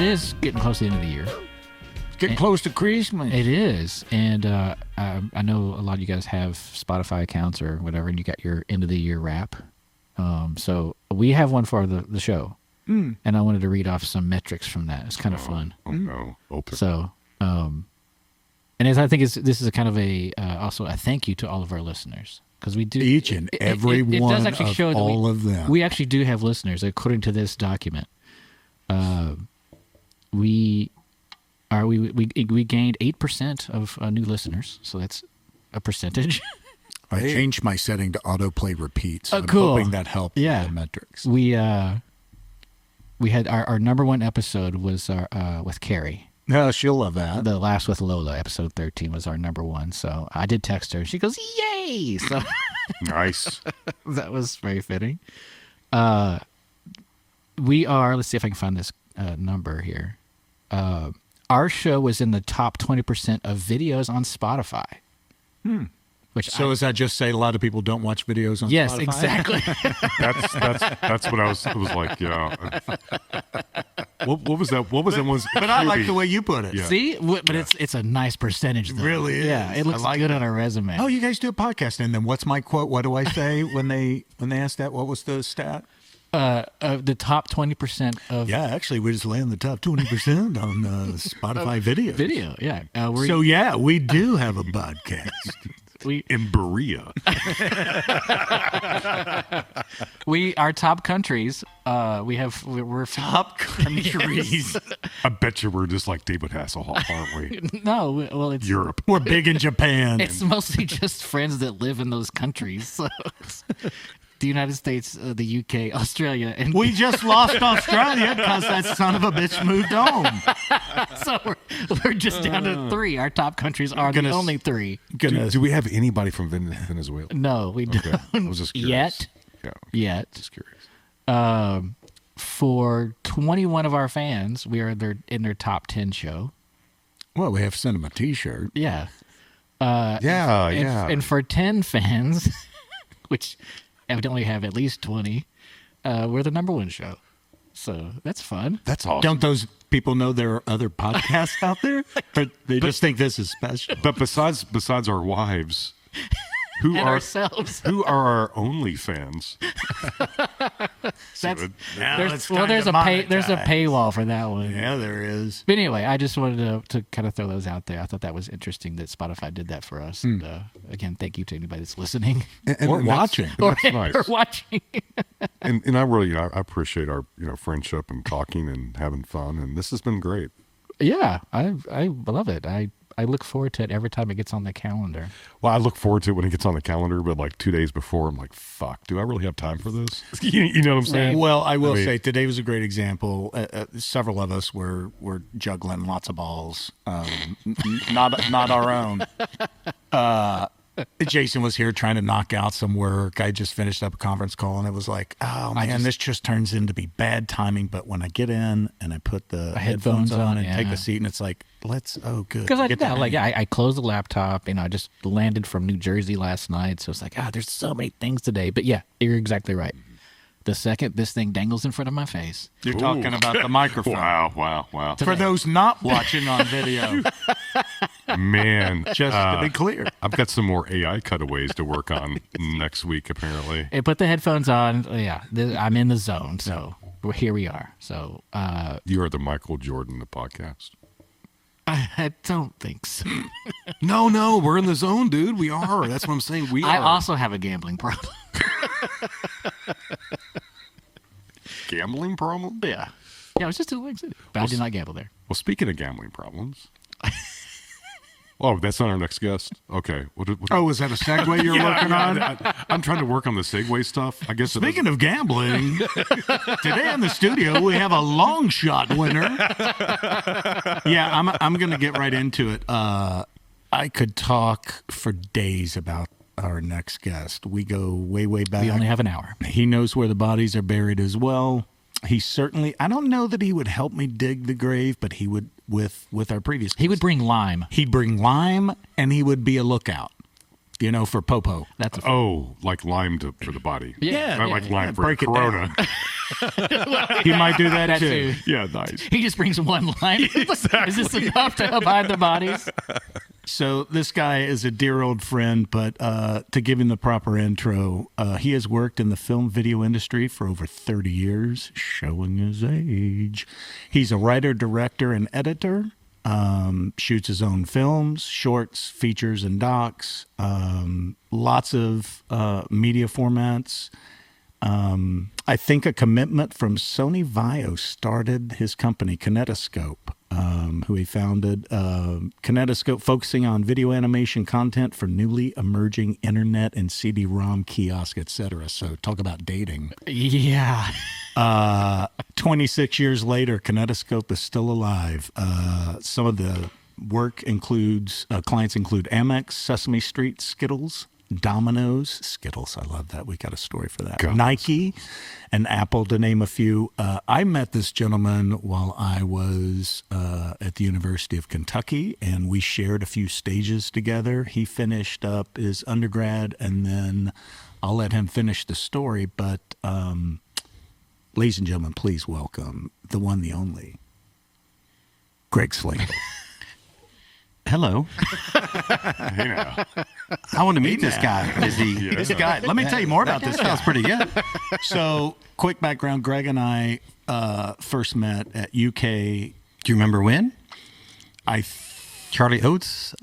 is getting close to the end of the year. Getting close to Christmas. It is. And I know a lot of you guys have Spotify accounts or whatever, and you got your end of the year wrap. So we have one for the show. And I wanted to read off some metrics from that. It's kind of fun. Oh, no. Open. So, and as I think this is a kind of a also a thank you to all of our listeners. Because we do each and every it one does actually of show that all of them. We actually do have listeners, according to this document. We gained 8% of new listeners, so that's a percentage. I changed my setting to autoplay repeats. I'm cool. hoping that helped the metrics. We had our number one episode was with Carrie. No, she'll love that. The last with Lola, episode 13, was our number one. So I did text her. She goes, "Yay!" So nice. That was very fitting. We are. Let's see if I can find this number here. Our show was in the top 20% of videos on Spotify. So does that just say a lot of people don't watch videos on Spotify? Yes, exactly. That's what I was. It was like, yeah. What was that? What was that one? But I like the way you put it. Yeah. See, but it's a nice percentage. Though. It really is. Yeah, it looks good on our resume. Oh, you guys do a podcast, and then what's my quote? What do I say when they ask that? What was the stat? The top 20% of Actually, we just land the top 20% on Spotify videos. Video, yeah. We do have a podcast. In Berea. Our top countries. We're Top countries. I bet you we're just like David Hasselhoff, aren't we? No, well, it's Europe. We're big in Japan. It's mostly just friends that live in those countries. So the United States, the UK, Australia, and We just lost Australia because that son of a bitch moved on. so we're just down to 3. Our top countries are the only 3. Do we have anybody from Venezuela? No, we don't. I was just curious. Yet. Just curious. For 21 of our fans, we are in their top 10 show. Well, we have sent them a T-shirt. Yeah. Yeah. And for 10 fans, which evidently have at least 20, we're the number one show. So that's fun. That's awesome. Don't those people know there are other podcasts out there? Or they just think this is special. But besides our wives, who And are ourselves. Who are our only fans? There's there's a paywall for that one. Yeah, there is. But anyway, I just wanted to kind of throw those out there. I thought that was interesting that Spotify did that for us. And, again, thank you to anybody that's listening Or watching. That's nice. or watching. And I really, I appreciate our friendship and talking and having fun. And this has been great. Yeah, I love it. I look forward to it every time it gets on the calendar. Well, I look forward to it when it gets on the calendar, but like 2 days before, I'm like, fuck, do I really have time for this? You know what I'm saying? Well, I will say today was a great example. Several of us were juggling lots of balls, not our own. Jason was here trying to knock out some work. I just finished up a conference call, and it was like, oh, man, this just turns into be bad timing. But when I get in and I put the headphones on and take the seat, and it's like, good. Because I closed the laptop, I just landed from New Jersey last night. So it's like, there's so many things today. But yeah, you're exactly right. The second this thing dangles in front of my face. You're talking about the microphone. Wow. For those not watching on video. Man. Just to be clear. I've got some more AI cutaways to work on next week, apparently. Hey, put the headphones on. Yeah, I'm in the zone. So here we are. So you are the Michael Jordan of the podcast. I don't think so. No, we're in the zone, dude. We are. That's what I'm saying. I also have a gambling problem. Gambling problem? Yeah, it was just 2 weeks ago. But I did not gamble there. Well, speaking of gambling problems. Oh, that's not our next guest? Okay. Is that a segue you're working on? I'm trying to work on the segue stuff. I guess. Speaking of gambling, today in the studio we have a long shot winner. Yeah, I'm going to get right into it. I could talk for days about our next guest. We go way, way back. We only have an hour. He knows where the bodies are buried as well. He certainly, I don't know that he would help me dig the grave, but he would with our previous guest. He would bring lime. He'd bring lime, and he would be a lookout. for popo. That's like lime for the body. Yeah. Not like lime for break it Corona. He might do that too. Yeah, nice. He just brings one line. Is this enough to hide the bodies? So this guy is a dear old friend, but to give him the proper intro, he has worked in the film video industry for over 30 years, showing his age. He's a writer, director, and editor. Shoots his own films, shorts, features, and docs. Lots of media formats. I think a commitment from Sony Vio started his company, Kinetoscope, who he founded. Kinetoscope focusing on video animation content for newly emerging internet and CD-ROM kiosk, etc. So talk about dating. Yeah. 26 years later, Kinetoscope is still alive. Some of the work includes, clients include Amex, Sesame Street, Skittles, Domino's, Skittles, I love that. We got a story for that. God. Nike and Apple, to name a few. I met this gentleman while I was at the University of Kentucky, and we shared a few stages together. He finished up his undergrad, and then I'll let him finish the story. But, ladies and gentlemen, please welcome the one, the only, Greg Slagle. Hello. Hey now. I want to meet this guy. Is he? Yeah. This guy, let me tell you more about this guy. Sounds pretty good. So, quick background, Greg and I first met at UK. Do you remember when? I Charlie Oates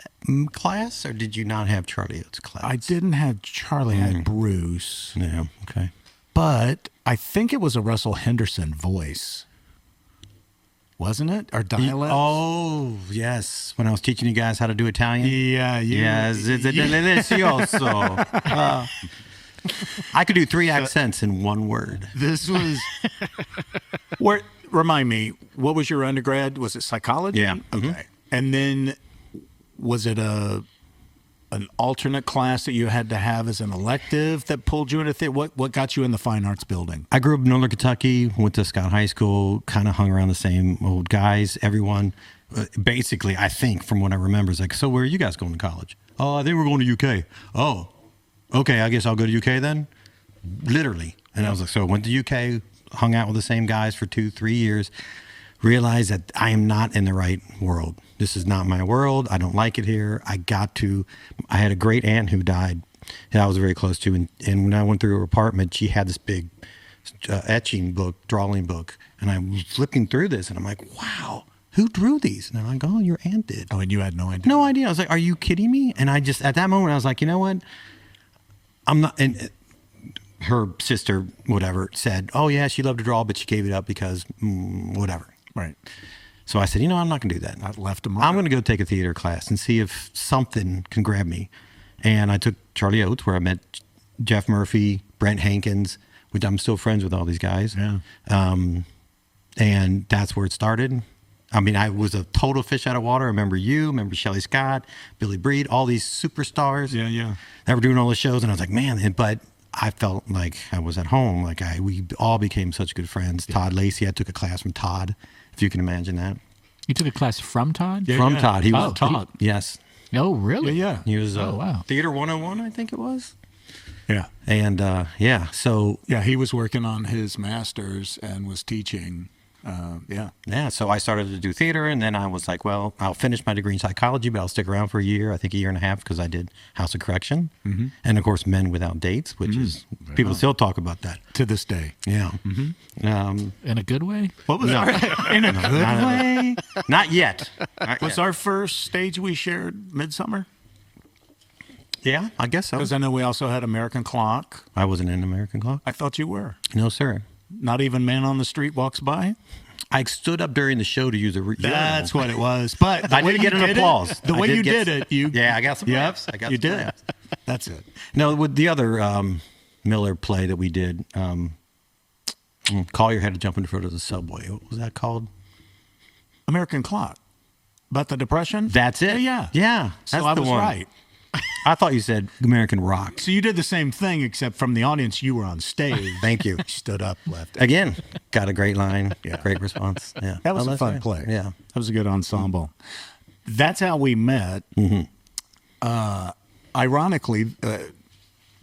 class, or did you not have Charlie Oates class? didn't have Charlie, I had Bruce. Yeah, okay. But I think it was a Russell Henderson voice. Wasn't it? Or dialect? Oh, yes. When I was teaching you guys how to do Italian? Yeah. Yes, it's delicioso. I could do 3 accents in one word. This was... Remind me, what was your undergrad? Was it psychology? Yeah. Okay. And then was it an alternate class that you had to have as an elective that pulled you into theater? What got you in the fine arts building? I grew up in Northern Kentucky, went to Scott High School, kind of hung around the same old guys. Everyone, basically, I think, from what I remember, is like, so where are you guys going to college? Oh, I think we're going to UK. Oh, okay, I guess I'll go to UK then? Literally. And I was like, so I went to UK, hung out with the same guys for 2-3 years, realized that I am not in the right world. This is not my world. I don't like it here. I had a great aunt who died that I was very close to. And when I went through her apartment, she had this big etching book, drawing book. And I was flipping through this and I'm like, wow, who drew these? And they're like, oh, your aunt did. Oh, and you had no idea? No idea. I was like, are you kidding me? And I just, at that moment, I was like, you know what? I'm not, and her sister, whatever, said, oh yeah, she loved to draw, but she gave it up because whatever. Right. So I said, you know, I'm not going to do that. I left him. I'm going to go take a theater class and see if something can grab me. And I took Charlie Oates, where I met Jeff Murphy, Brent Hankins, which I'm still friends with all these guys. Yeah. And that's where it started. I mean, I was a total fish out of water. I remember Shelley Scott, Billy Breed, all these superstars. Yeah. That were doing all the shows. And I was like, man, but I felt like I was at home. Like we all became such good friends. Yeah. Todd Lacey, I took a class from Todd, if you can imagine that. You took a class from Todd? Yeah, from Todd. He was Todd. Yes. Oh, really? Yeah. He was wow. Theater 101, I think it was. Yeah. And so he was working on his master's and was teaching. So I started to do theater, and then I was like, well, I'll finish my degree in psychology, but I'll stick around for a year, I think a year and a half, because I did House of Correction. Mm-hmm. And of course, Men Without Dates, which is, people still talk about that. To this day. Yeah. Mm-hmm. In a good way? What was in a good way? Not yet. Was our first stage we shared Midsummer? Yeah, I guess so. Because I know we also had American Clock. I wasn't in American Clock. I thought you were. No, sir. Not even Man on the Street Walks By? I stood up during the show to use a urinal. That's what it was. But I did get an applause. The way you did it, I got some laughs. You did. That's it. No, with the other Miller play that we did, Collier had to jump in front of the subway. What was that called? American Clock. About the Depression? That's it? Yeah. Yeah. So I was right. I thought you said American Rock. So you did the same thing, except from the audience, you were on stage. Thank you. Stood up, left. Again, got a great line, great response. Yeah, that was a fun play. Yeah, that was a good ensemble. That's how we met. Mm-hmm. ironically,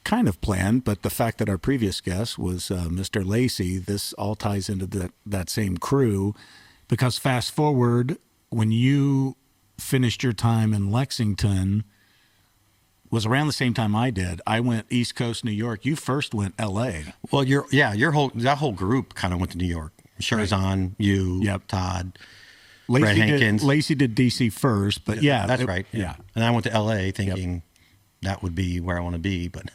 kind of planned, but the fact that our previous guest was Mr. Lacey, this all ties into that same crew, because fast forward, when you finished your time in Lexington, was around the same time I did. I went East Coast, New York. You first went L.A. Well, that whole group kind of went to New York. Sherzan, you, Todd, Brett Hankins. Lacey did D.C. first, but that's right. Yeah. And I went to L.A. thinking that would be where I want to be, but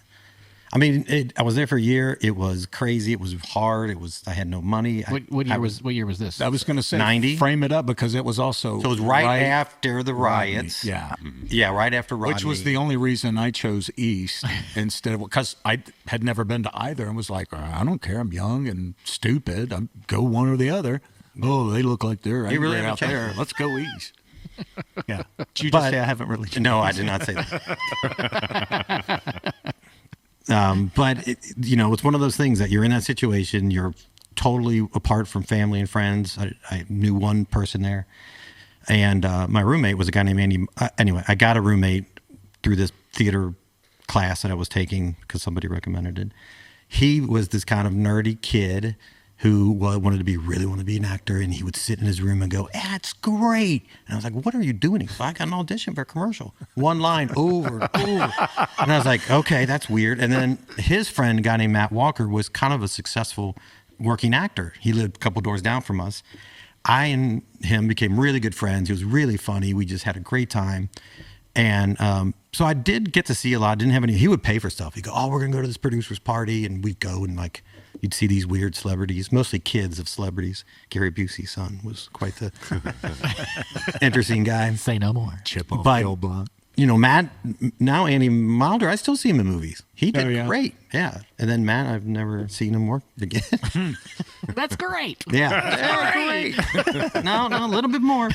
I mean, I was there for a year. It was crazy. It was hard. I had no money. What year was this? I was going to say 90. Frame it up because it was also. So it was right after the riots. Yeah. Yeah, right after Rodney. Which was the only reason I chose East instead of, because I had never been to either and was like, I don't care. I'm young and stupid. I'm go one or the other. Oh, they look like they're angry out there. Let's go East. Yeah. Did you just say I haven't really changed? No, I did not say that. But it's one of those things that you're in that situation. You're totally apart from family and friends. I knew one person there, and my roommate was a guy named Andy. Anyway, I got a roommate through this theater class that I was taking because somebody recommended it. He was this kind of nerdy kid who wanted to be an actor, and he would sit in his room and go, "That's great." And I was like, "What are you doing?" He's like, "I got an audition for a commercial." One line over and over. And I was like, "Okay, that's weird." And then his friend, a guy named Matt Walker, was kind of a successful working actor. He lived a couple doors down from us. I and him became really good friends. He was really funny. We just had a great time. And so I did get to see a lot. Didn't have any. He would pay for stuff. He'd go, "Oh, we're going to go to this producer's party." And we'd go and you'd see these weird celebrities, mostly kids of celebrities. Gary Busey's son was quite the interesting guy. Say no more. Chip on the old block. Matt, now Andy Milder, I still see him in movies. He did great. Yeah. And then Matt, I've never seen him work again. That's great. Yeah. Great. No, a little bit more.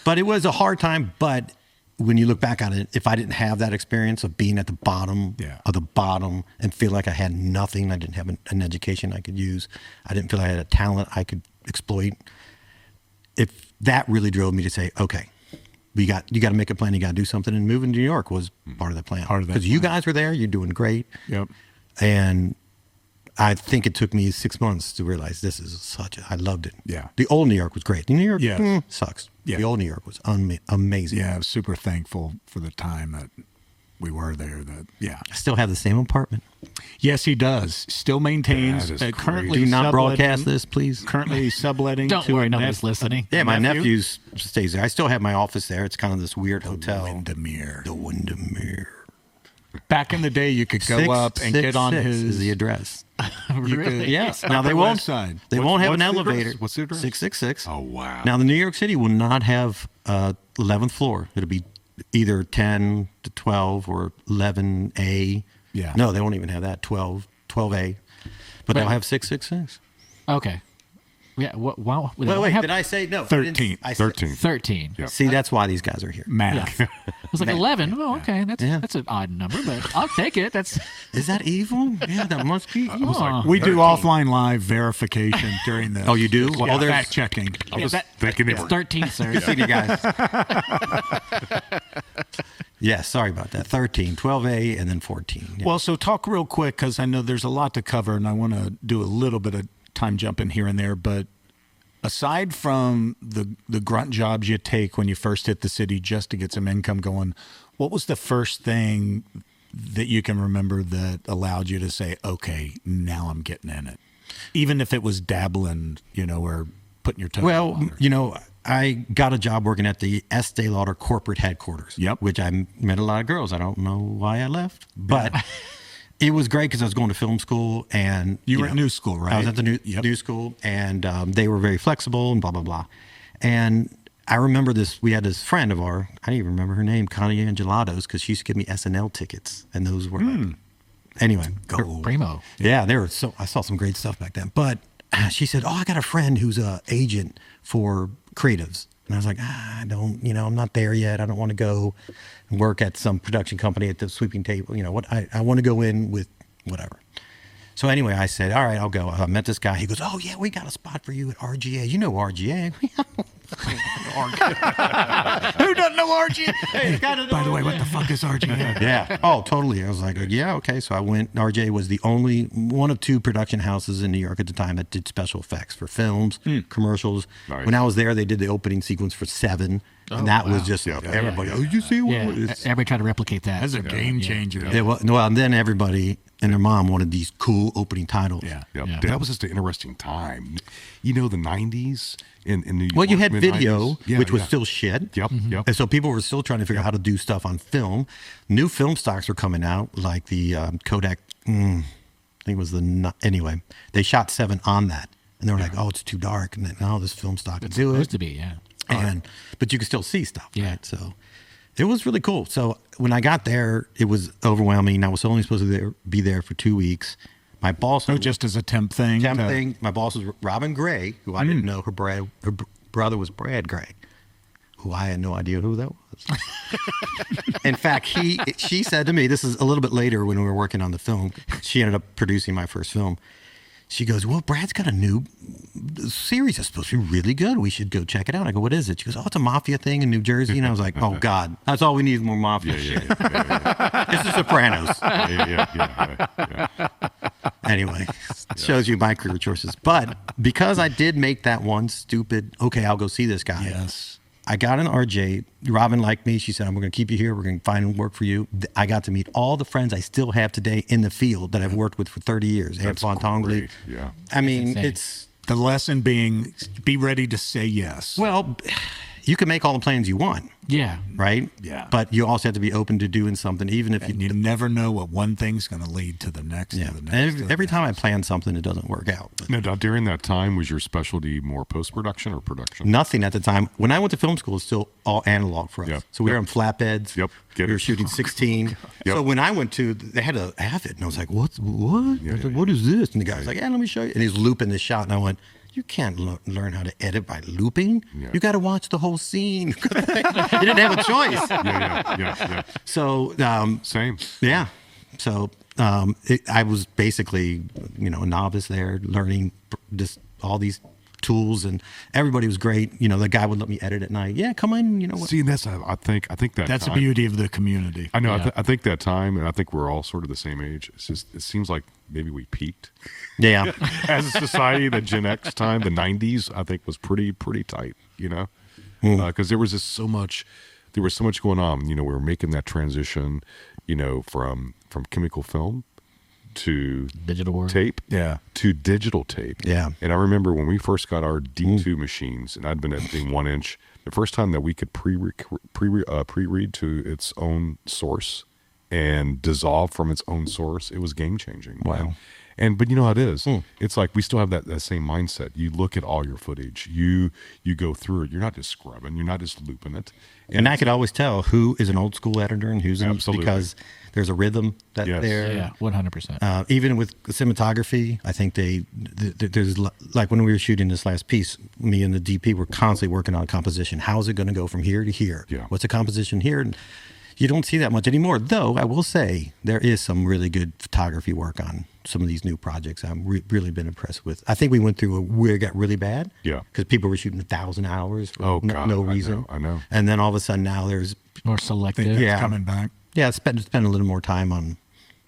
But it was a hard time. But when you look back on it, if I didn't have that experience of being at the bottom of the bottom and feel like I had nothing, I didn't have an education I could use, I didn't feel I had a talent I could exploit, if that really drove me to say, okay, you got to make a plan, you got to do something, and moving to New York was part of the plan. Because you guys were there, you're doing great. Yep. And I think it took me 6 months to realize this is I loved it. Yeah. The old New York was great. The New York sucks. Yeah. The old New York was amazing. Yeah, I was super thankful for the time that we were there. I still have the same apartment. Yes, he does. Still maintains. Currently, do not broadcast this, please. Currently subletting. Don't worry, nobody's listening. Yeah, my nephew stays there. I still have my office there. It's kind of this weird hotel. The Windermere. Back in the day, you could go up and get on his. Is the address. Really? Yes. Now they won't. They won't have an elevator. What's the address? 666. Oh wow. Now the New York City will not have 11th floor. It'll be either 10 to 12 or 11A. Yeah. No, they won't even have that. 12A. But they'll have 666. Okay. Yeah. Wow. Wait. Did I say no? 13. 13. Yep. See, that's why these guys are here. Math. Yeah. It was like 11. Oh, okay. That's an odd number, but I'll take it. Is that evil? Yeah, that must be evil. We do offline live verification during this. Oh, you do? Well, there's fact checking. I was thinking it was 13, sir. See you guys. Yeah, sorry about that. 13, 12A, and then 14. Yeah. Well, so talk real quick because I know there's a lot to cover, and I want to do a little bit of time jumping here and there. But aside from the grunt jobs you take when you first hit the city just to get some income going, what was the first thing that you can remember that allowed you to say, okay, now I'm getting in it? Even if it was dabbling, or putting your toe in the water. I got a job working at the Estee Lauder corporate headquarters, which I met a lot of girls. I don't know why I left, but it was great because I was going to film school. And you were at New School, right? I was at the new school, and they were very flexible and blah, blah, blah. And I remember we had this friend of ours, I don't even remember her name, Connie Angelatos, because she used to give me SNL tickets, and those were anyway. Primo. Yeah, I saw some great stuff back then. But she said, I got a friend who's an agent for creatives. And I was like, I don't, I'm not there yet. I don't want to go and work at some production company at the sweeping table. I want to go in with whatever. So anyway, I said, all right, I'll go. I met this guy. He goes, oh yeah, we got a spot for you at RGA. You know RGA. Who doesn't know RGA? Hey, by the way, what the fuck is RGA? Yeah. Oh, totally. I was like, yeah, okay. So I went. RJ was the only one of two production houses in New York at the time that did special effects for films, commercials. Nice. When I was there, they did the opening sequence for Seven. And that was just everybody. Oh, you see what? Everybody tried to replicate that. That's a game changer. Well, and then everybody and their mom wanted these cool opening titles. Yeah. That was just an interesting time. You know, the 90s in New York. Well, you had video, Yeah, which was still shit. Yep. And so people were still trying to figure out how to do stuff on film. New film stocks were coming out, like the Kodak. I think it was anyway. They shot Seven on that, and they were like, "Oh, it's too dark," and then, "Oh, this film stock can do it." Supposed to be, yeah. But you could still see stuff. Yeah. Right? So it was really cool. So when I got there, it was overwhelming. I was only supposed to be there for 2 weeks. My boss, just as a temp thing. My boss was Robin Gray, who I didn't know. Her brother was Brad Gray, who I had no idea who that was. In fact, she said to me, this is a little bit later when we were working on the film. She ended up producing my first film. She goes, well, Brad's got a new series that's supposed to be really good. We should go check it out. I go, what is it? She goes, oh, it's a mafia thing in New Jersey. And I was like, oh, God, that's all we need is more mafia shit. It's The Sopranos. Anyway, shows you my career choices. But because I did make that one stupid, okay, I'll go see this guy. Yes. I got an RJ. Robin liked me. She said, we're going to keep you here. We're going to find work for you. I got to meet all the friends I still have today in the field that I've worked with for 30 years. Antoine Tongley. Yeah. I mean, it's... The lesson being, be ready to say yes. Well, you can make all the plans you want. Yeah. Right? Yeah. But you also have to be open to doing something, even if you never know what one thing's going to lead to the next. Yeah. To the next, and every time I plan something, it doesn't work out. But Now, during that time, was your specialty more post-production or production? nothing at the time. When I went to film school, it's still all analog for us. Yep. So we were on flatbeds. Yep. We were shooting 16. Yep. So when I went to, they had to have it. And I was like, what? I was like, what is this? And the guy was like, yeah, let me show you. And he's looping this shot. And I went, you can't learn how to edit by looping. Yeah. You got to watch the whole scene. You didn't have a choice. Yeah. So Same. yeah. So I was basically, a novice there, learning all these tools, and everybody was great. The guy would let me edit at night. Yeah, come in. See, that's I think that's time, the beauty of the community. I know. Yeah. I think that time, and I think we're all sort of the same age. It's just, it seems like maybe we peaked. Yeah. As a society, the Gen X time, the 90s, I think was pretty tight. Because there was just so much. There was so much going on. We were making that transition, from chemical film to digital tape, to digital tape, And I remember when we first got our D2 machines, and I'd been editing 1 inch. The first time that we could pre-read to its own source and dissolve from its own source, it was game changing. Wow. But you know how it is. It's like we still have that same mindset. You look at all your footage. You go through it. You're not just scrubbing. You're not just looping it. And I could always tell who is an old school editor and who's Absolutely. Because there's a rhythm there. Yeah, 100%. Even with cinematography, I think there's like when we were shooting this last piece, me and the DP were constantly working on composition. How is it going to go from here to here? Yeah. What's the composition here? And you don't see that much anymore, though I will say there is some really good photography work on some of these new projects. I've really been impressed with. I think we went through where it got really bad. Yeah. Because people were shooting 1,000 hours for no reason. I know. And then all of a sudden now there's more selective. It's coming back. Yeah, spend a little more time on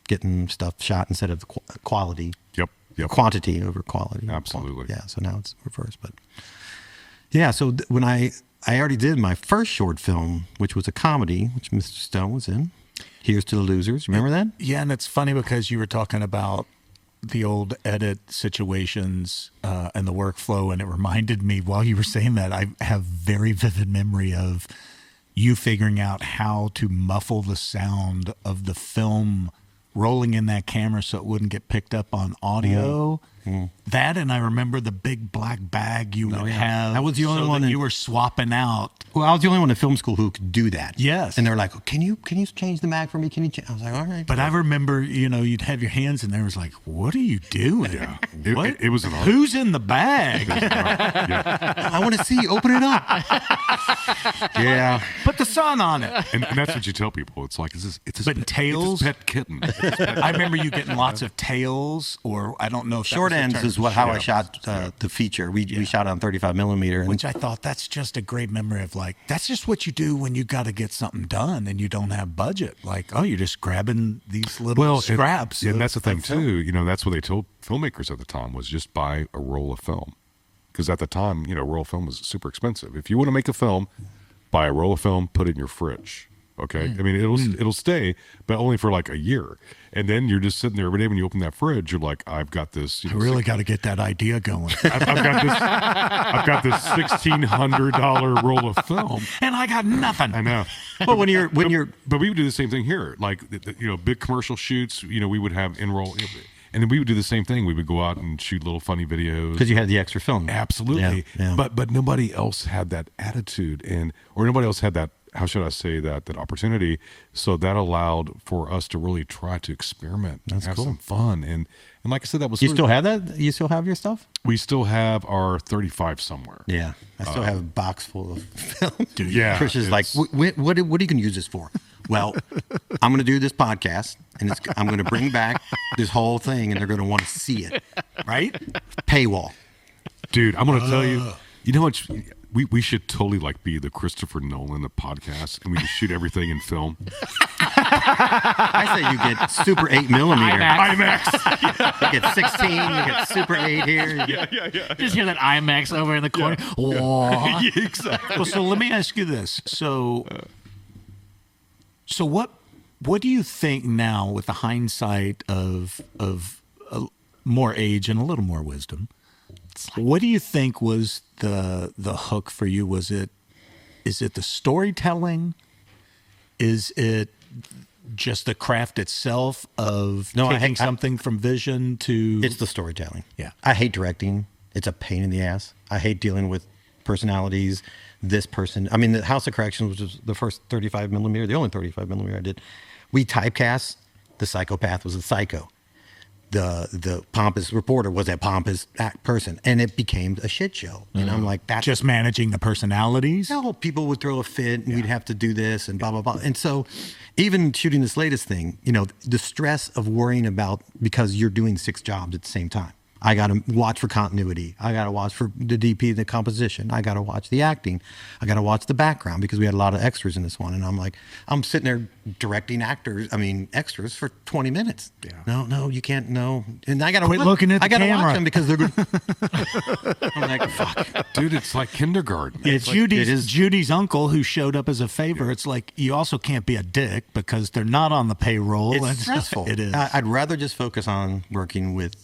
getting stuff shot instead of the quality. Yep. Quantity over quality. Absolutely. Yeah, so now it's reversed. But yeah, so when I already did my first short film, which was a comedy, which Mr. Stone was in. Here's to the Losers. Remember that? Yeah, and it's funny because you were talking about the old edit situations and the workflow, and it reminded me while you were saying that, I have very vivid memory of you figuring out how to muffle the sound of the film rolling in that camera so it wouldn't get picked up on audio. That, and I remember the big black bag you would have. I was the only one that you were swapping out. Well, I was the only one in film school who could do that. Yes. And they're like, can you change the mag for me? Can you change? I was like, all right. But I remember, you'd have your hands in there. It was like, what are you doing? Yeah. What? It was an art. Who's in the bag? I want to see. Open it up. Yeah. Put the sun on it. And that's what you tell people. It's like, it's tails? It's his pet kitten. I remember you getting lots of tails, or I don't know if short Ends is how I shot the feature. We shot on 35 millimeter. Which I thought that's just a great memory of that's just what you do when you got to get something done and you don't have budget. You're just grabbing these little scraps. And that's the thing too. That's what they told filmmakers at the time was just buy a roll of film. Because at the time, roll of film was super expensive. If you want to make a film, buy a roll of film, put it in your fridge. Okay, I mean it'll stay, but only for a year, and then you're just sitting there every day when you open that fridge. You're like, I've got this. I really got to get that idea going. I've got this $1,600 roll of film, and I got nothing. I know. Well, but we would do the same thing here. Big commercial shoots. We would have in-roll. And then we would do the same thing. We would go out and shoot little funny videos because you had the extra film. Absolutely, but nobody else had that attitude, or nobody else had that. How should I say that opportunity? So that allowed for us to really try to experiment, have some fun, and like I said, that was. You still have that? You still have your stuff? We still have our 35 somewhere. Yeah, I still have a box full of film. Dude, yeah, Chris is like, what are you going to use this for? Well, I'm going to do this podcast, and I'm going to bring back this whole thing, and they're going to want to see it, right? Paywall, dude. I'm going to tell you. You know what? We should totally be the Christopher Nolan of podcasts, and we just shoot everything in film. I say you get Super 8 millimeter. IMAX. You get 16. You get Super 8 here. Yeah. Just hear that IMAX over in the corner. Yeah. Yeah, exactly. Well, so let me ask you this. So what do you think now, with the hindsight of more age and a little more wisdom? What do you think was the hook for you? Is it the storytelling? Is it just the craft itself of taking something from vision to? It's the storytelling. Yeah. I hate directing. It's a pain in the ass. I hate dealing with personalities. This person. I mean, the House of Corrections, which was the first 35 millimeter, the only 35 millimeter I did. We typecast. The psychopath was a psycho. The pompous reporter was a pompous person, and it became a shit show. And I'm like, that's just managing the personalities. No, people would throw a fit, and we'd have to do this, and blah blah blah. And so, even shooting this latest thing, the stress of worrying about, because you're doing 6 jobs at the same time. I got to watch for continuity. I got to watch for the DP, the composition. I got to watch the acting. I got to watch the background, because we had a lot of extras in this one. And I'm like, I'm sitting there directing extras for 20 minutes. Yeah. No, you can't. No. And I got to quit looking at the camera. I got to watch them because they're good. I'm like, fuck. Dude, it's like kindergarten. Yeah, Judy's uncle who showed up as a favor. Yeah. It's like, you also can't be a dick because they're not on the payroll. It's stressful. It is. I'd rather just focus on working with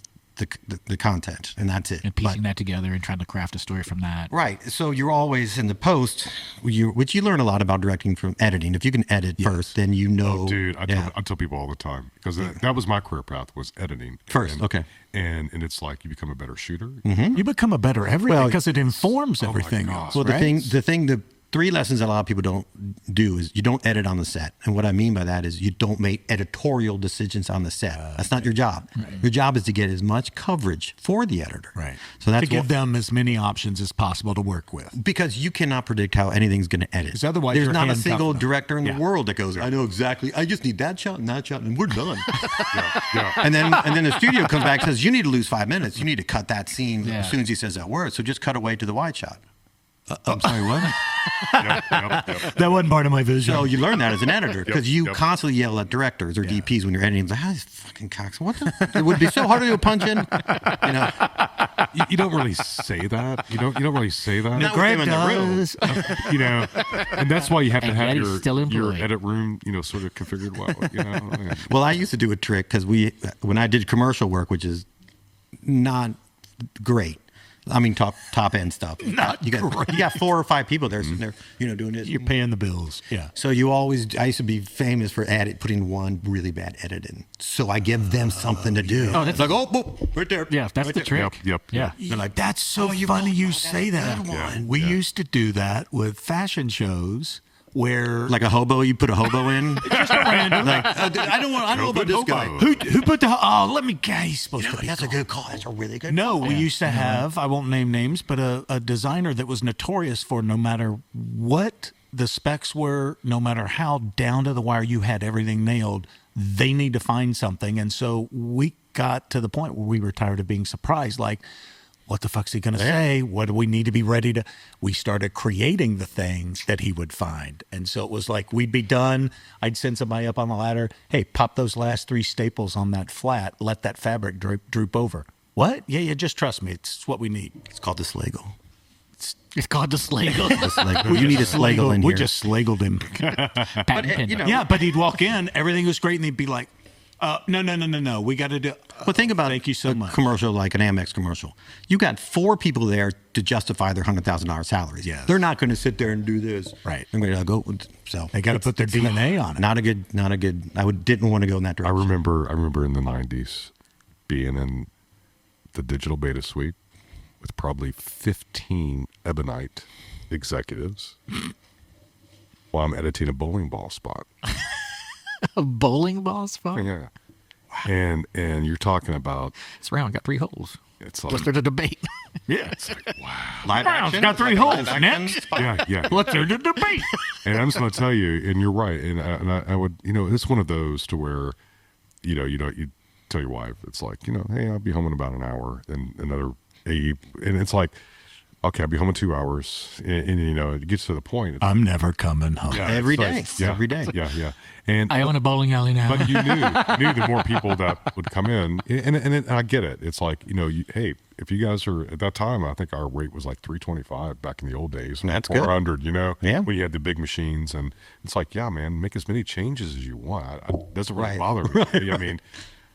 the content, and that's it. And piecing that together and trying to craft a story from that. Right. So you're always in the post, which you learn a lot about directing from editing. If you can edit first, then Oh, dude, I tell people all the time, because that was my career path, was editing first. And it's like you become a better shooter. Mm-hmm. You become a better everything because it informs everything else. Well, right? the 3 lessons that a lot of people don't do is you don't edit on the set. And what I mean by that is you don't make editorial decisions on the set. That's not your job. Right. Your job is to get as much coverage for the editor. Right. So that's to give them as many options as possible to work with. Because you cannot predict how anything's going to edit. Because otherwise there's not a single director in the world that goes, I know exactly. I just need that shot, and we're done. And then the studio comes back and says, you need to lose 5 minutes. You need to cut that scene as soon as he says that word. So just cut away to the wide shot. I'm sorry, what? Yep. That wasn't part of my vision. So you learn that as an editor, because you constantly yell at directors or DPs when you're editing. Like, these fucking cocks. What the? It would be so hard to do a punch in. You don't really say that. You don't really say that. No, Greg does. And that's why you have to have your edit room, sort of configured well. Well, I used to do a trick, because when I did commercial work, which is not great. I mean, top end stuff. You got 4 or 5 people there sitting there, doing this. You're paying the bills. Yeah. So I used to be famous for putting one really bad edit in. So I give them something to do. Oh, that's like, right there. Yeah, that's right the trick. Yep. Yeah. They're like, that's so funny you say that. We used to do that with fashion shows. Where, like a hobo, you put a hobo in. Just a random. I don't know about this guy. Who put the? Oh, let me guess. He's supposed to be. That's a good call. That's a really good. No, call. We used to have. I won't name names, but a designer that was notorious for, no matter what the specs were, no matter how down to the wire you had everything nailed, they need to find something. And so we got to the point where we were tired of being surprised. Like, what the fuck's he going to say? What do we need to be ready to? We started creating the things that he would find. And so it was like, we'd be done. I'd send somebody up on the ladder. Hey, pop those last 3 staples on that flat. Let that fabric droop over. What? Yeah, just trust me. It's what we need. It's called the Slagle. It's called the Slagle. You need a Slagle in here. We just Slagled him. But he'd walk in, everything was great, and he'd be like, no. We got to do. Well, think about thank you so much. Commercial like an Amex commercial. You got 4 people there to justify their $100,000 salaries. Yes. They're not going to sit there and do this. Right. They're going to go. So they got to put their DNA on it. Not a good. Didn't want to go in that direction. I remember in the 90s being in the digital beta suite with probably 15 Ebonite executives while I'm editing a bowling ball spot. A bowling ball spot? Yeah. And you're talking about... It's round, got 3 holes. It's like... What's there to debate? Yeah. It's like, wow. Live Round's action? got 3 holes. Next. Yeah. What's there to debate? And I'm just going to tell you, and you're right, and I would, it's one of those to where, you tell your wife, it's like, hey, I'll be home in about an hour, and and it's like, okay, I'll be home in 2 hours, and it gets to the point. I'm never coming home. Yeah, Every day. Like, Every day. Yeah. And I own a bowling alley now. But you knew the more people that would come in, and I get it. It's like, hey, if you guys are at that time, I think our rate was like $325 back in the old days. That's 400, Yeah. when you had the big machines, and it's like, yeah, man, make as many changes as you want. It doesn't really bother me. I mean,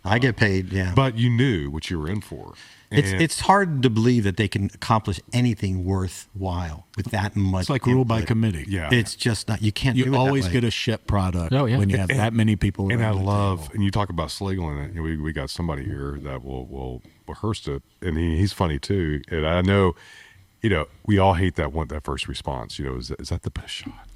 I get paid, yeah. But you knew what you were in for. It's hard to believe that they can accomplish anything worthwhile with that much. It's like rule by committee. Yeah. It's just not, you can't do it You that always way. get a shit product when you have that many people. And I around the love, table. and you talk about Slagle in it. We got somebody here that will rehearse it, and he's funny too. And I know, we all hate that first response. Is that the best shot?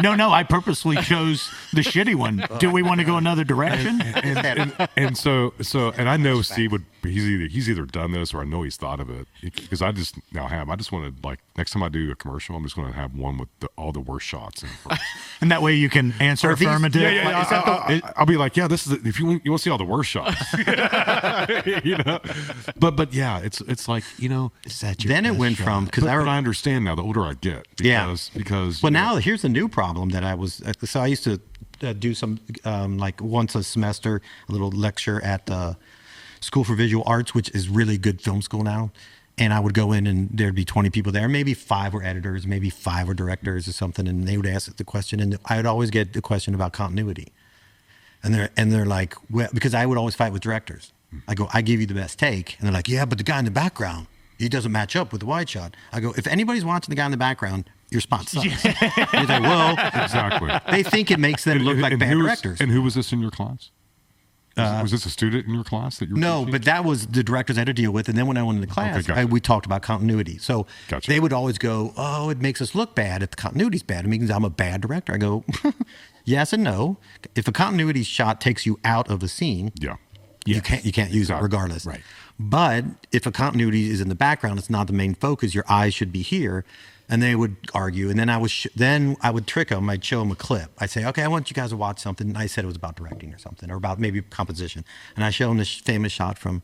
No, I purposely chose the shitty one. Do we want to go another direction? And so I know Steve he's either done this, or I know he's thought of it, because I just want to, like, next time I do a commercial, I'm just going to have one with all the worst shots in first. And that way you can answer affirmative. I'll be like, this is if you want to see all the worst shots. But yeah, it's like, Is that your Then it best went shot? from, because but I understand now the older I get. Because Well, now here's the new problem that so I used to do some, like once a semester, a little lecture at the School for Visual Arts, which is really good film school now. And I would go in and there'd be 20 people there. Maybe 5 were editors, maybe 5 were directors or something. And they would ask the question, and I would always get the question about continuity. And they're like, well, because I would always fight with directors. I go, I give you the best take. And they're like, yeah, but the guy in the background, he doesn't match up with the wide shot. I go, if anybody's watching the guy in the background, your spot sucks. He's like, well, exactly. they think it makes them look like bad directors. And who was this in your class? Was this a student in your class that you were No, teaching? but that was the directors I had to deal with. And then when I went into class, gotcha. we talked about continuity. So Gotcha. they would always go, oh, it makes us look bad if the continuity's bad. It means I'm a bad director. I go, yes and no. If a continuity shot takes you out of a scene, you can't use it regardless. Right. But if a continuity is in the background, it's not the main focus. Your eyes should be here. And they would argue, and then I would trick them. I'd show them a clip. I'd say, okay, I want you guys to watch something. I said it was about directing or something, or about maybe composition. And I show them this famous shot from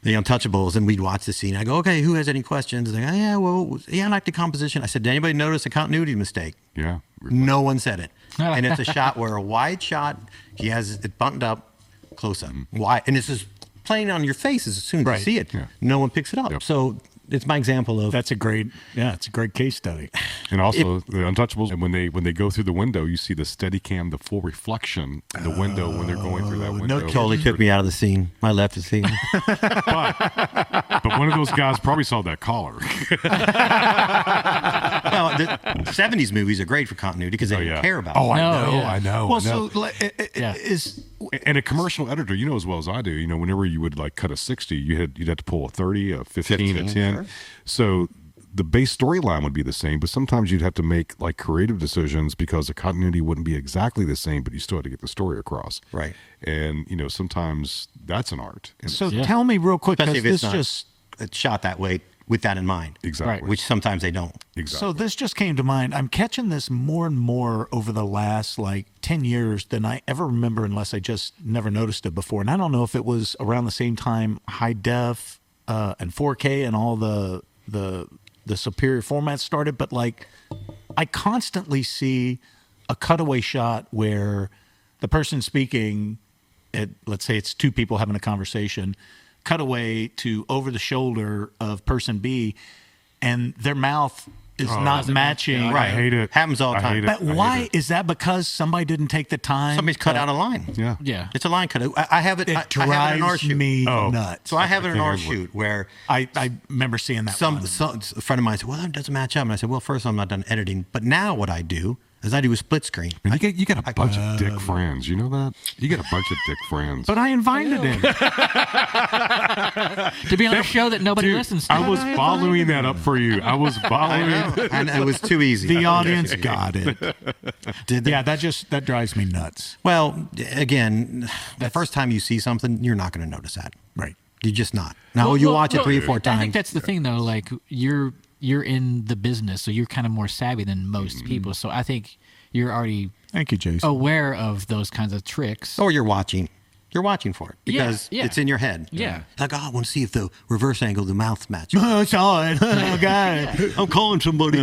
The Untouchables, and we'd watch the scene. I go, okay, who has any questions? They go, I like the composition. I said, did anybody notice a continuity mistake? Yeah. No one said it. And it's a shot where a wide shot, he has it buttoned up, close up, wide, and it's just playing on your faces as soon as you see it. Yeah. No one picks it up. Yep. So it's my example of It's a great case study. And also the Untouchables, and when they go through the window, you see the Steadicam, the full reflection in the window when they're going through that window. totally took me out of the scene. I left the scene. But one of those guys probably saw that collar. No, the 70s movies are great for continuity because they don't care about it. I know. Well, so is And a commercial editor, as well as I do, whenever you would like cut a 60, you'd have to pull a 30, a 15, a 10. Sure. So the base storyline would be the same, but sometimes you'd have to make like creative decisions because the continuity wouldn't be exactly the same, but you still had to get the story across. Right. And, sometimes that's an art. And so tell me real quick, Especially because if this it's shot that way with that in mind. Exactly. Which sometimes they don't. Exactly. So this just came to mind. I'm catching this more and more over the last 10 years than I ever remember, unless I just never noticed it before. And I don't know if it was around the same time high def and 4K and all the superior formats started, but I constantly see a cutaway shot where the person speaking, let's say it's two people having a conversation, cutaway to over the shoulder of person B, and their mouth is not matching. Right. I hate it. Happens all the time. But why is that? Because somebody didn't take the time. Somebody's cut out a line. Yeah. It's a line cut. I have it. It I have it in our drives shoot. me nuts. So I have it in our shoot where I remember seeing that. a friend of mine said, "Well, that doesn't match up." And I said, "Well, first I'm not done editing, but now what I do is I do a split screen." And you got a bunch of dick friends. You know that? You got a bunch of dick friends. But I invited him to be on a show that nobody listens to. I was following that up for you. I was following. And it was too easy. The audience got it. That drives me nuts. Well, again, the first time you see something, you're not going to notice that. Right. You're just not. Now you watch it 3 or 4 times. I think that's the thing, though. You're in the business, so you're kind of more savvy than most people. So I think you're already Thank you, Jason. aware of those kinds of tricks. Or you're watching. You're watching for it because Yeah. it's in your head. Yeah. Like, I want to see if the reverse angle of the mouth matches. I saw it. Oh, God. I'm calling somebody.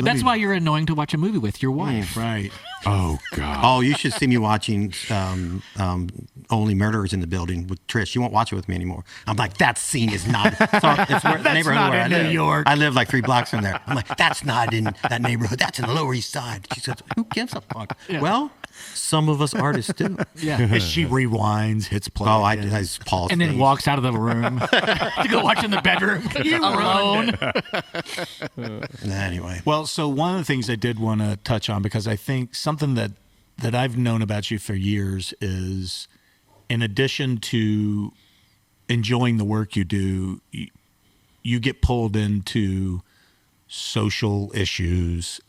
That's why you're annoying to watch a movie with your wife. Right. Oh God. Oh, you should see me watching Only Murderers in the Building with Trish. You won't watch it with me anymore. I'm like, that scene is not. It's where, the neighborhood not where in I live. New York. I live 3 blocks from there. I'm like, that's not in that neighborhood. That's in the Lower East Side. She says, who gives a fuck? Yeah. Well, some of us artists do. Yeah. She rewinds, hits play. Oh, I Paul's And then face. walks out of the room to go watch in the bedroom alone. Anyway. Well, so one of the things I did want to touch on, because I think something that I've known about you for years is, in addition to enjoying the work you do, you get pulled into social issues.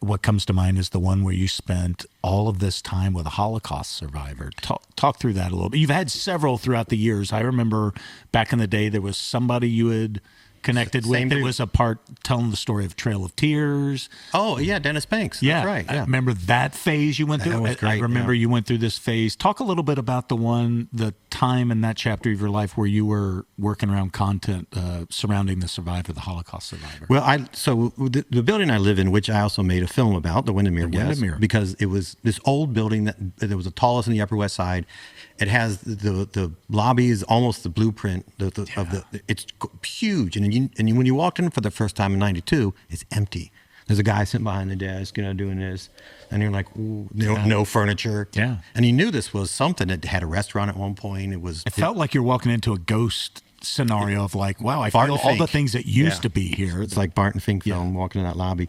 What comes to mind is the one where you spent all of this time with a Holocaust survivor. Talk through that a little bit. You've had several throughout the years. I remember back in the day there was somebody you had connected with. It was a part telling the story of Trail of Tears. Oh, yeah, Dennis Banks. Yeah, That's right. Yeah. I remember that phase you went through. That was great, I remember you went through this phase. Talk a little bit about the time in that chapter of your life where you were working around content surrounding the survivor, the Holocaust survivor. Well, so the building I live in, which I also made a film about, the Windermere, because it was this old building that was the tallest in the Upper West Side. It has the lobby is almost the blueprint it's huge, and when you walked in for the first time in '92, it's empty. There's a guy sitting behind the desk, doing this, and you're like, ooh, no furniture. Yeah. And you knew this was something that had a restaurant at one point. It felt like you're walking into a ghost scenario of wow, I Barton feel all Fink. the things that used to be here. It's like Barton Fink film, walking in that lobby.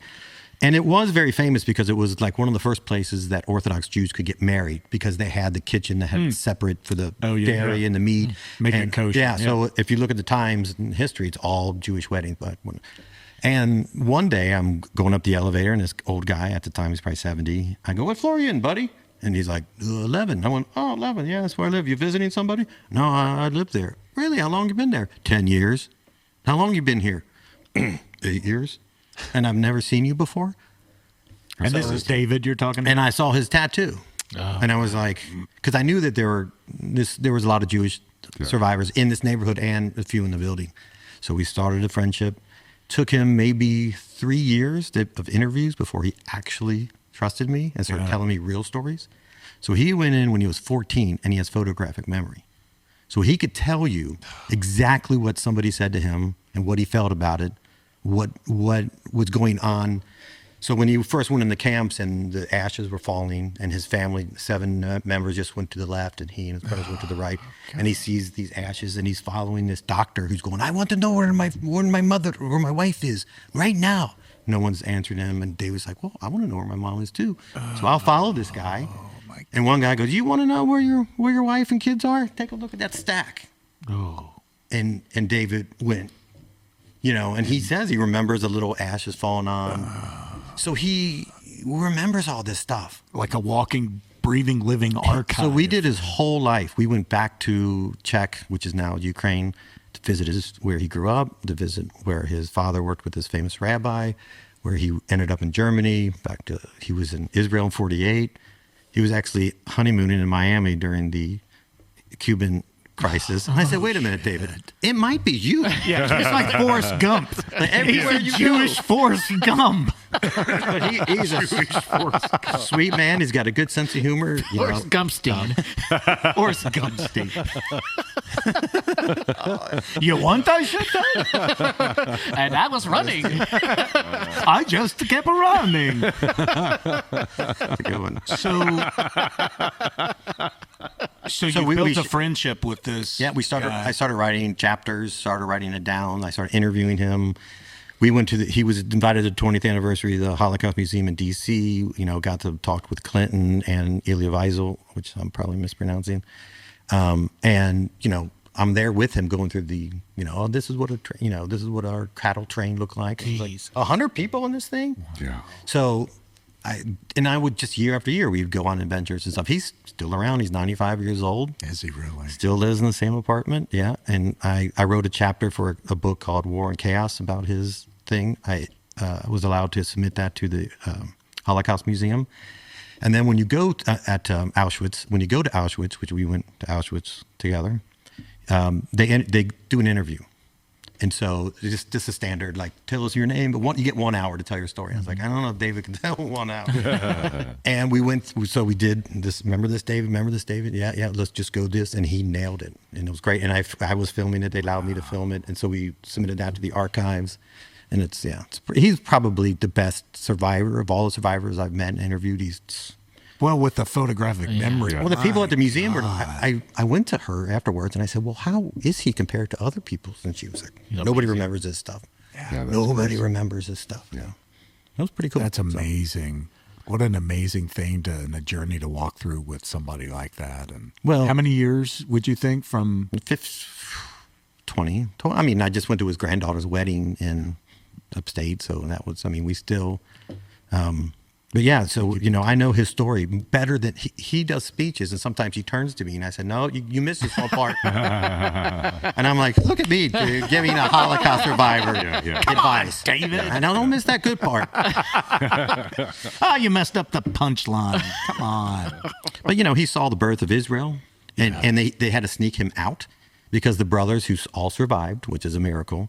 And it was very famous because it was one of the first places that Orthodox Jews could get married, because they had the kitchen that had separate for the dairy and the meat. Making it kosher. Yeah, so if you look at the times in history, it's all Jewish weddings. And one day I'm going up the elevator, and this old guy, at the time he's probably 70, I go, "What floor are you in, buddy?" And he's like, 11. I went, "Oh, 11. Yeah, that's where I live. You visiting somebody?" "No, I live there." "Really? How long you been there?" 10 years. "How long you been here?" 8 years. "And I've never seen you before?" And this is David you're talking about? And I saw his tattoo. Oh. And I was like, because I knew that there was a lot of Jewish survivors in this neighborhood and a few in the building. So we started a friendship. Took him maybe 3 years of interviews before he actually trusted me and started telling me real stories. So he went in when he was 14, and he has photographic memory. So he could tell you exactly what somebody said to him and what he felt about it, what was going on. So when he first went in the camps and the ashes were falling, and his family, 7 members, just went to the left, and he and his brothers went to the right, and he sees these ashes, and he's following this doctor who's going, "I want to know where my mother or my wife is right now." No one's answering him, and David's like, "Well, I want to know where my mom is too." So I'll follow this guy. And one guy goes, "You want to know where your wife and kids are? Take a look at that stack." Oh. And David went, and he says he remembers the little ashes falling on. So he remembers all this stuff. Like a walking, breathing, living archive. So we did his whole life. We went back to Czech, which is now Ukraine, to visit where he grew up, to visit where his father worked with this famous rabbi, where he ended up in Germany. He was in Israel in 1948. He was actually honeymooning in Miami during the Cuban crisis. And I said, wait a minute, David, it might be you. Yeah, it's like Forrest Gump. Like everywhere you Jewish go. Forrest Gump. But he's a sweet man. He's got a good sense of humor. Forrest Gumpstein. Forrest Gumpstein. You want I should say? And I was running. I just kept running. Good one. So you built a friendship with this. Yeah, I started writing chapters, started writing it down. I started interviewing him. We went to he was invited to the 20th anniversary of the Holocaust Museum in D.C. Got to talk with Clinton and Elie Wiesel, which I'm probably mispronouncing. And I'm there with him going through the, this is what this is what our cattle train looked like. It was like 100 people in this thing. Yeah. So I would just year after year, we'd go on adventures and stuff. He's still around. He's 95 years old. Is he really? Still lives in the same apartment. Yeah. And I wrote a chapter for a book called War and Chaos about his thing. I was allowed to submit that to the Holocaust Museum. And then when you go at Auschwitz, which we went to Auschwitz together, they do an interview. And so it's just a standard, like, tell us your name, but you get 1 hour to tell your story. I was like, I don't know if David can tell 1 hour. And we did this. Remember this, David? Yeah, let's just go this. And he nailed it. And it was great. And I was filming it. They allowed me to film it. And so we submitted that to the archives. And he's probably the best survivor of all the survivors I've met and interviewed. Well, with the photographic memory. Well, the people at the museum I went to her afterwards and I said, well, how is he compared to other people? And she was like, nobody remembers this stuff. Yeah, nobody remembers this stuff. Yeah. That was pretty cool. That's amazing. What an amazing thing and a journey to walk through with somebody like that. And how many years would you think from? 20. I mean, I just went to his granddaughter's wedding in upstate. So that was, we still, but yeah, so, I know his story better than he does speeches. And sometimes he turns to me and I said, no, you missed this whole part. And I'm like, look at me giving a Holocaust survivor advice. David. And I don't miss that good part. You messed up the punchline. Come on. But, he saw the birth of Israel and they had to sneak him out. Because the brothers who all survived, which is a miracle,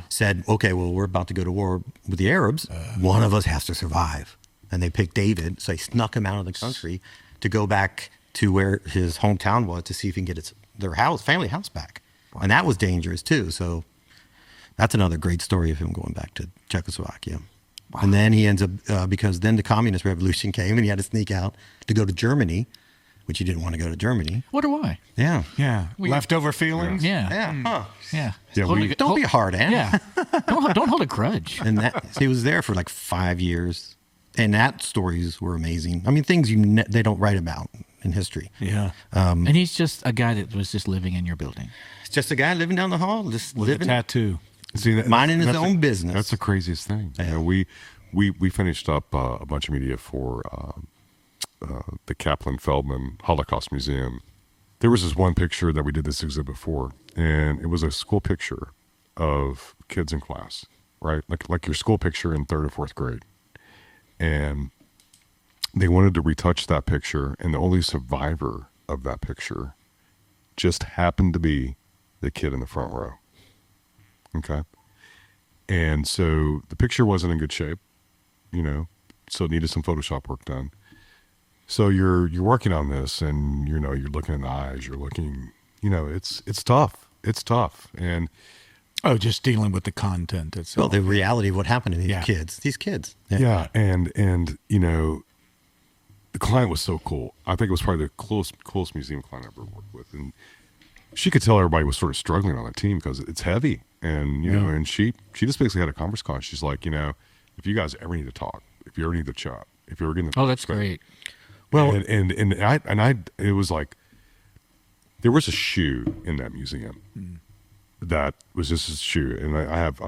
said, okay, well, we're about to go to war with the Arabs. One of us has to survive. And they picked David, so they snuck him out of the country to go back to where his hometown was to see if he can get their family house back. Wow. And that was dangerous, too. So that's another great story of him going back to Czechoslovakia. Wow. And then he ends up, because then the communist revolution came and he had to sneak out to go to Germany, which he didn't want to go to Germany. Wonder why. Yeah. Yeah. Leftover feelings? Yeah. Yeah. Huh. Yeah. Don't be hard, Ann. Yeah. Don't hold a grudge. And he was there for like 5 years. And that stories were amazing. Things they don't write about in history. Yeah. And he's just a guy that was just living in your building. It's just a guy living down the hall, just with living. a tattoo. See, minding his own business. That's the craziest thing. Yeah. We finished up a bunch of media for the Kaplan Feldman Holocaust Museum. There was this one picture that we did this exhibit for, and it was a school picture of kids in class, right? Like your school picture in 3rd or 4th grade. And they wanted to retouch that picture, and the only survivor of that picture just happened to be the kid in the front row. Okay? And so the picture wasn't in good shape, so it needed some Photoshop work done. So you're working on this, and you're looking in the eyes, you're looking, it's tough. It's tough. And just dealing with the content itself. Well, the reality of what happened to these kids. Yeah. And the client was so cool. I think it was probably the coolest museum client I ever worked with. And she could tell everybody was sort of struggling on the team because it's heavy. And, and she just basically had a conference call. She's like, if you guys ever need to talk, if you ever need to chat, if you ever get that's great. Well, and it was like, there was a shoe in that museum. That was just a shoe, and I have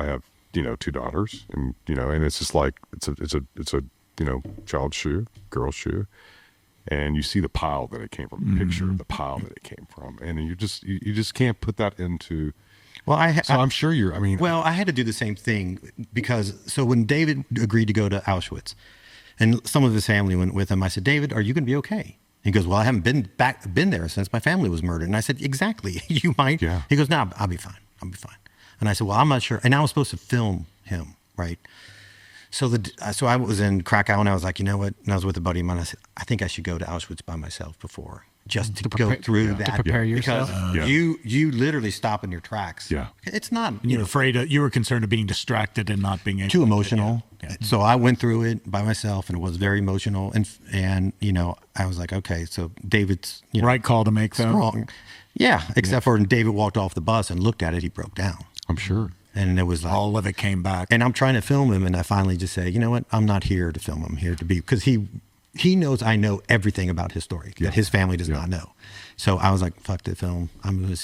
2 daughters, and and it's just like it's a child's shoe, girl's shoe, and you see the pile that it came from, the picture of the pile that it came from, and you just can't put that into Well, I'm sure you're. I mean, well, I had to do the same thing because when David agreed to go to Auschwitz, and some of his family went with him, I said, David, are you going to be okay? He goes, well, I haven't been there since my family was murdered. And I said, exactly. You might. Yeah. He goes, no, I'll be fine. And I said, well, I'm not sure. And I was supposed to film him, right? So I was in Krakow, and I was like, you know what? And I was with a buddy of mine. I said, I think I should go to Auschwitz by myself before, just to go through that. To prepare yourself. Because you literally stop in your tracks. Yeah. It's not. You were concerned of being distracted and not being able too emotional. Yeah. So I went through it by myself, and it was very emotional. And I was like, okay, so David's right call to make, though. Wrong. Yeah, except for when David walked off the bus and looked at it, he broke down. I'm sure. And it was like, all of it came back. And I'm trying to film him, and I finally just say, you know what? I'm not here to film him. I'm here to be, because he knows I know everything about his story that his family does not know. So I was like, fuck the film.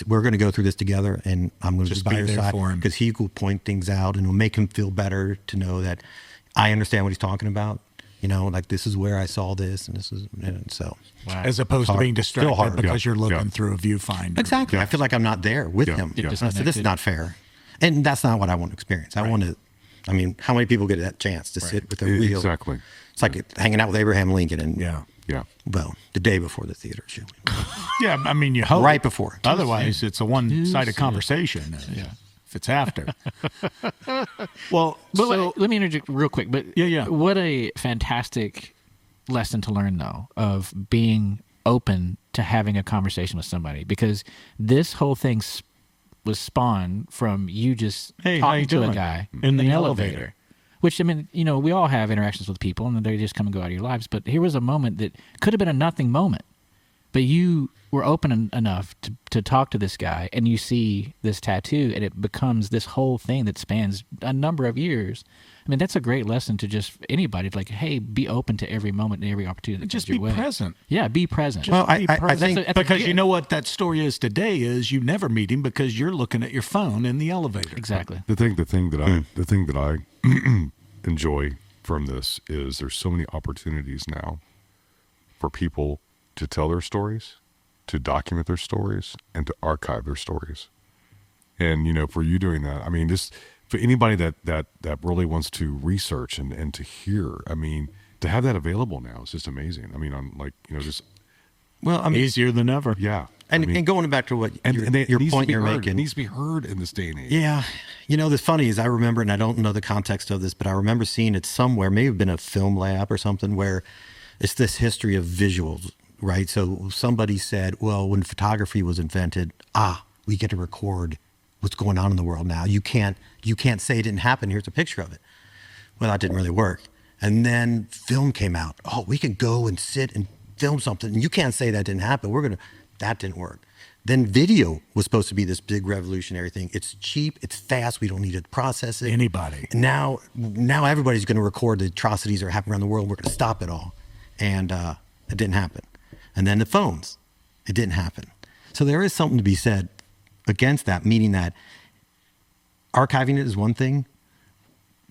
We're going to go through this together, and I'm going to just be by your side, because he will point things out, and it'll make him feel better to know that I understand what he's talking about. Like, this is where I saw this, and this is, and so. Wow. As opposed to being distracted because you're looking through a viewfinder. Exactly. I feel like I'm not there with him. I said, this is not fair. And that's not what I want to experience. I want to, how many people get that chance to sit with a real. Exactly. It's like hanging out with Abraham Lincoln and. Yeah. Well, the day before the theater show. Yeah, you hope. Right before. Otherwise, it's a one-sided conversation. If it's after. Well, let me interject real quick. But what a fantastic lesson to learn, though, of being open to having a conversation with somebody, because this whole thing was spawned from you just talking to a guy in the elevator. Which, we all have interactions with people, and they just come and go out of your lives. But here was a moment that could have been a nothing moment. But you were open enough to talk to this guy, and you see this tattoo, and it becomes this whole thing that spans a number of years. That's a great lesson to just anybody. Like, hey, be open to every moment and every opportunity that comes your way. Just be present. Yeah, be present. I think because you know what that story is today is you never meet him because you're looking at your phone in the elevator. Exactly. The thing that I enjoy from this is there's so many opportunities now for people to tell their stories, to document their stories, and to archive their stories. And for you doing that, just for anybody that really wants to research and to hear, to have that available now is just amazing. Easier than ever. Yeah. And going back to what your point you're making. It needs to be heard in this day and age. Yeah. The funny is I remember, and I don't know the context of this, but I remember seeing it somewhere, maybe have been a film lab or something, where it's this history of visuals, right? So somebody said, well, when photography was invented, we get to record what's going on in the world now. You can't say it didn't happen. Here's a picture of it. Well, that didn't really work. And then film came out. Oh, we can go and sit and film something. And you can't say that didn't happen. That didn't work. Then video was supposed to be this big revolutionary thing. It's cheap, it's fast, we don't need to process it. Anybody. And now everybody's going to record the atrocities that are happening around the world. We're going to stop it all. And it didn't happen. And then the phones, it didn't happen. So there is something to be said against that, meaning that archiving it is one thing,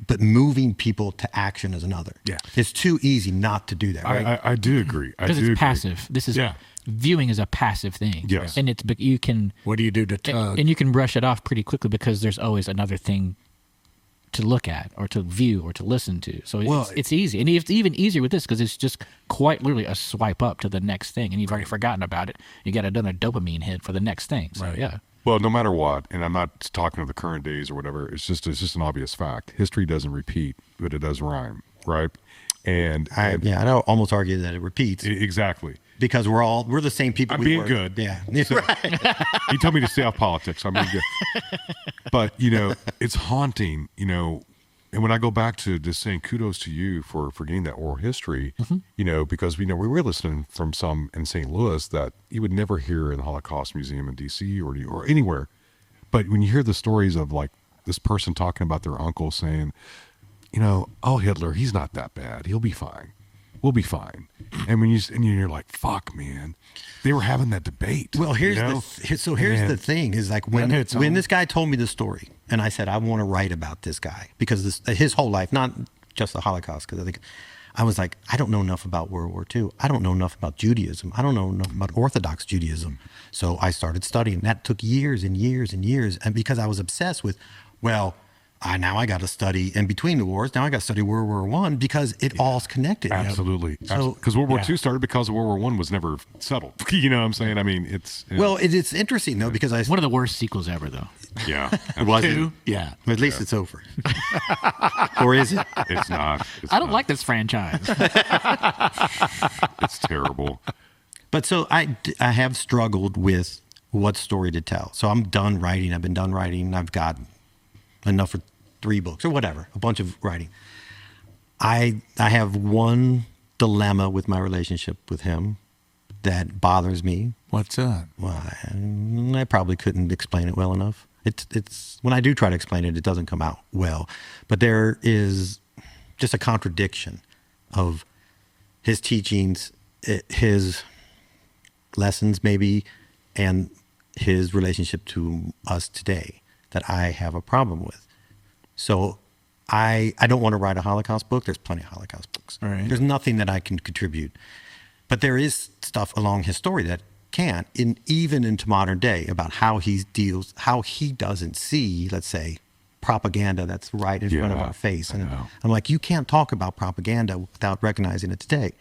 but moving people to action is another. Yeah. It's too easy not to do that, right? I do agree. Because it's passive. This is viewing is a passive thing. Yes. And you can. What do you do to tug? And you can brush it off pretty quickly because there's always another thing to look at or to view or to listen to. So it's easy. And it's even easier with this because it's just quite literally a swipe up to the next thing. And you've already forgotten about it. You got another dopamine hit for the next thing. So, yeah. Well, no matter what, and I'm not talking of the current days or whatever, it's just an obvious fact. History doesn't repeat, but it does rhyme, right? And I'd almost argue that it repeats. Exactly. Because we're the same people. I'm being good. Yeah. So, he told me to stay off politics. I'm being good. But, it's haunting, and when I go back to just saying kudos to you for getting that oral history, because we were listening from some in St. Louis that you would never hear in the Holocaust Museum in D.C. or anywhere. But when you hear the stories of like this person talking about their uncle saying, Hitler, he's not that bad. He'll be fine. We'll be fine. And when you're like, fuck, man, they were having that debate. Well, here's the thing is like when this guy told me the story and I said, I want to write about this guy because his whole life, not just the Holocaust, because I think I was like, I don't know enough about World War II. I don't know enough about Judaism. I don't know enough about Orthodox Judaism. So I started studying. That took years and years and years. And because I was obsessed with, well, now I got to study in between the wars. Now I got to study World War I because it all's connected. Absolutely. So, because World War II started because World War I was never settled. You know what I'm saying? I mean, it's... Well, it's interesting, though, because one of the worst sequels ever, though. Yeah. It was Two? Yeah. At least it's over. Or is it? It's not. I don't like this franchise. It's terrible. But so I have struggled with what story to tell. So I'm done writing. I've been done writing. I've got enough for 3 books or whatever, a bunch of writing. I have one dilemma with my relationship with him that bothers me. What's that? Well, I probably couldn't explain it well enough. It's when I do try to explain it, it doesn't come out well. But there is just a contradiction of his teachings, his lessons maybe, and his relationship to us today that I have a problem with. So I don't want to write a Holocaust book. There's plenty of Holocaust books. Right. There's nothing that I can contribute. But there is stuff along his story that can, even into modern day, about how he doesn't see, let's say, propaganda that's right in front of our face. And I'm like, you can't talk about propaganda without recognizing it today.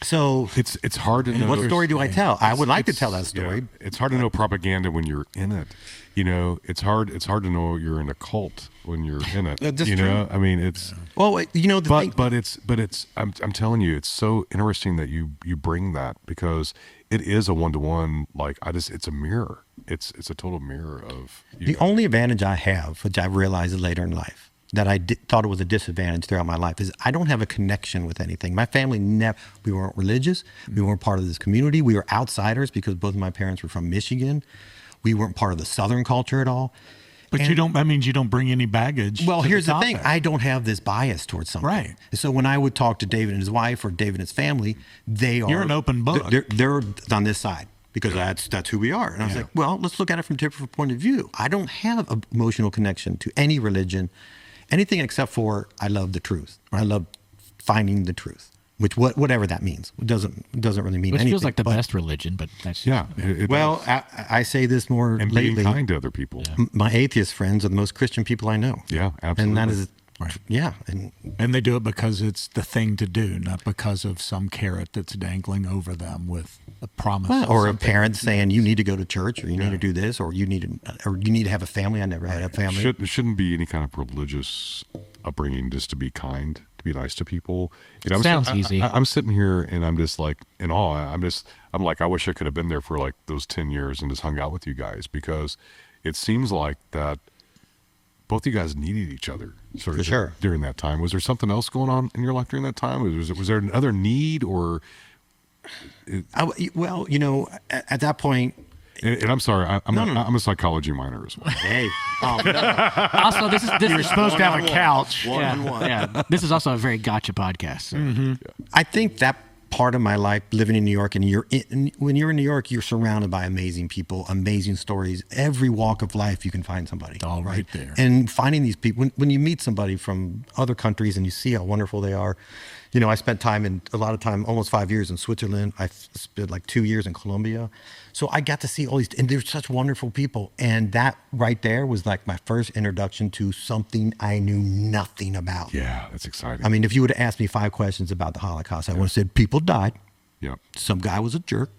So it's hard to know. What story do I tell? I would like to tell that story. Yeah, it's hard to know propaganda when you're in it. You know, it's hard to know you're in a cult when you're in it. That's you true. know, I mean, it's well, you know, but it's I'm telling you, it's so interesting that you bring that, because it is a 1-to-1. Like it's a mirror. It's a total mirror of you. The only advantage I have, which I realized later in life, that I thought it was a disadvantage throughout my life, is I don't have a connection with anything. My family we weren't religious. We weren't part of this community. We were outsiders because both of my parents were from Michigan. We weren't part of the Southern culture at all. But that means you don't bring any baggage. Well, here's the thing. I don't have this bias towards something. Right. So when I would talk to David and his wife or David and his family, you're an open book. They're on this side because that's who we are. And I was like, well, let's look at it from a different point of view. I don't have an emotional connection to any religion, anything except for I love the truth. I love finding the truth, which whatever that means. It doesn't really mean which anything. Feels like the best religion, but that's well, I say this more and lately. being kind to other people. Yeah. My atheist friends are the most Christian people I know. Yeah, absolutely. And that is yeah, and they do it because it's the thing to do, not because of some carrot that's dangling over them with a promise. Well, or a parent saying you need to go to church, or you need to do this, or you need to have a family. I never had a family. Shouldn't be any kind of religious upbringing just to be kind, to be nice to people. You know, Sounds easy. I'm sitting here and I'm just like in awe. I'm like, I wish I could have been there for like those 10 years and just hung out with you guys, because it seems like that both you guys needed each other during that time. Was there something else going on in your life during that time? Was there another need, or? Well, you know, at that point. And I'm sorry, I'm a psychology minor as well. Hey. Also, this you're supposed to have a couch. Yeah. This is also a very gotcha podcast. So. Mm-hmm. I think that part of my life, living in New York, and when you're in New York, you're surrounded by amazing people, amazing stories. Every walk of life, you can find somebody. All right there. And finding these people, when you meet somebody from other countries and you see how wonderful they are. You know, I spent a lot of time, almost 5 years in Switzerland. I spent like 2 years in Colombia. So I got to see all these, and they're such wonderful people. And that right there was like my first introduction to something I knew nothing about. Yeah, that's exciting. I mean, if you would have asked me 5 questions about the Holocaust, I would have said people died. Yeah. Some guy was a jerk.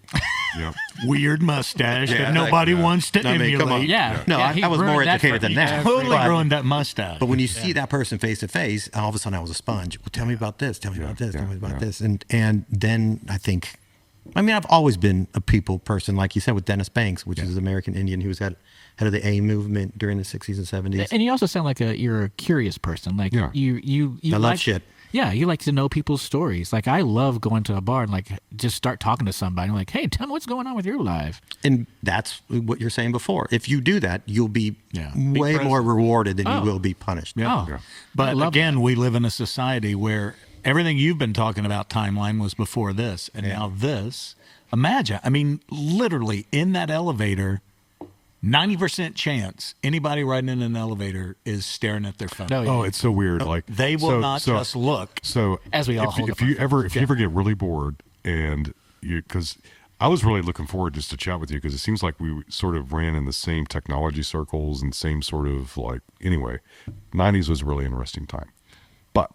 Yeah. Weird mustache that nobody wants to emulate. Come on. Yeah. No, yeah, I was more educated than that. Totally ruined that mustache. But when you see that person face to face, all of a sudden I was a sponge. Well, tell me about this. Tell me about this. Tell me about this. And then I think, I mean, I've always been a people person, like you said, with Dennis Banks, which is an American Indian who was head of the A movement during the 60s and 70s. And you also sound like you're a curious person. Like you I love shit. Yeah, you like to know people's stories. Like, I love going to a bar and, like, just start talking to somebody. I'm like, hey, tell me what's going on with your life. And that's what you're saying before. If you do that, you'll be way more rewarded than you will be punished. Yeah. Oh. But again, we live in a society where everything you've been talking about timeline was before this. And now this. Imagine, I mean, literally in that elevator, 90% chance anybody riding in an elevator is staring at their phone. No, Oh, it's so weird. Like they will not just look. So as we all hold if you ever get really bored and because I was really looking forward just to chat with you because it seems like we sort of ran in the same technology circles and same sort of like anyway, 90s was a really interesting time. But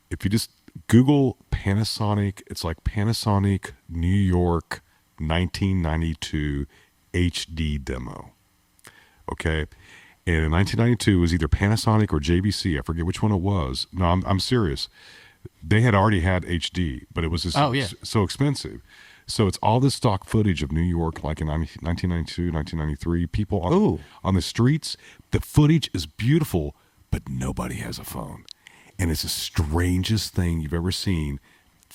if you just Google Panasonic, it's like Panasonic New York 1992 HD demo. Okay. And in 1992 it was either Panasonic or JVC. I forget which one it was. No, I'm serious. They had already had HD, but it was just so expensive. So it's all this stock footage of New York, like in 1992, 1993, people on the streets. The footage is beautiful, but nobody has a phone. And it's the strangest thing you've ever seen.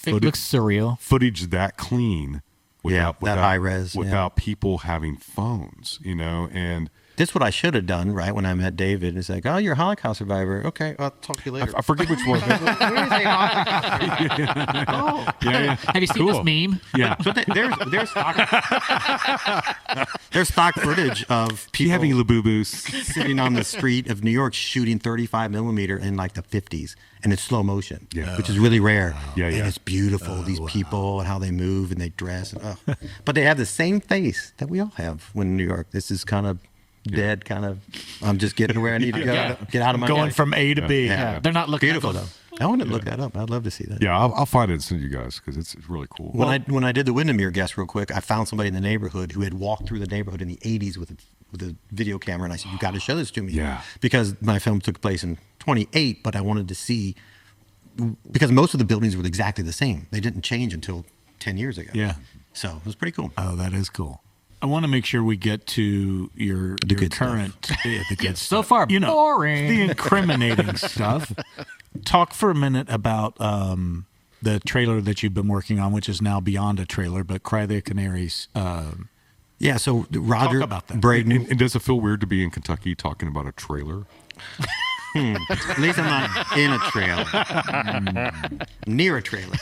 It looks surreal. Footage that clean. Without high res. Without people having phones, and this is what I should have done, right? When I met David, it's like, oh, you're a Holocaust survivor. Okay, I'll talk to you later. I forget which one. Have you seen this meme? Yeah. So there's stock footage of people having Labubu's sitting on the street of New York shooting 35 millimeter in like the 50s, and it's slow motion, which is really rare. Yeah, and it's beautiful. These people and how they move and they dress, but they have the same face that we all have when in New York. This is kind of dead, kind of. I'm just getting where I need to go. Get out of my going from A to B. Yeah. They're not looking beautiful though. I want to look that up. I'd love to see that. Yeah, I'll find it and send you guys because it's really cool. When I did the Windermere guest real quick, I found somebody in the neighborhood who had walked through the neighborhood in the 80s with a video camera, and I said, "You got to show this to me." Yeah. Because my film took place in 28, but I wanted to see because most of the buildings were exactly the same. They didn't change until 10 years ago. Yeah. So it was pretty cool. Oh, that is cool. I want to make sure we get to your current the good so stuff. far boring. The incriminating stuff. Talk for a minute about the trailer that you've been working on, which is now beyond a trailer, but Cry the Canaries. Yeah, so Roger talk about that. Braden. And does it feel weird to be in Kentucky talking about a trailer? At least I'm not in a trailer. Near a trailer.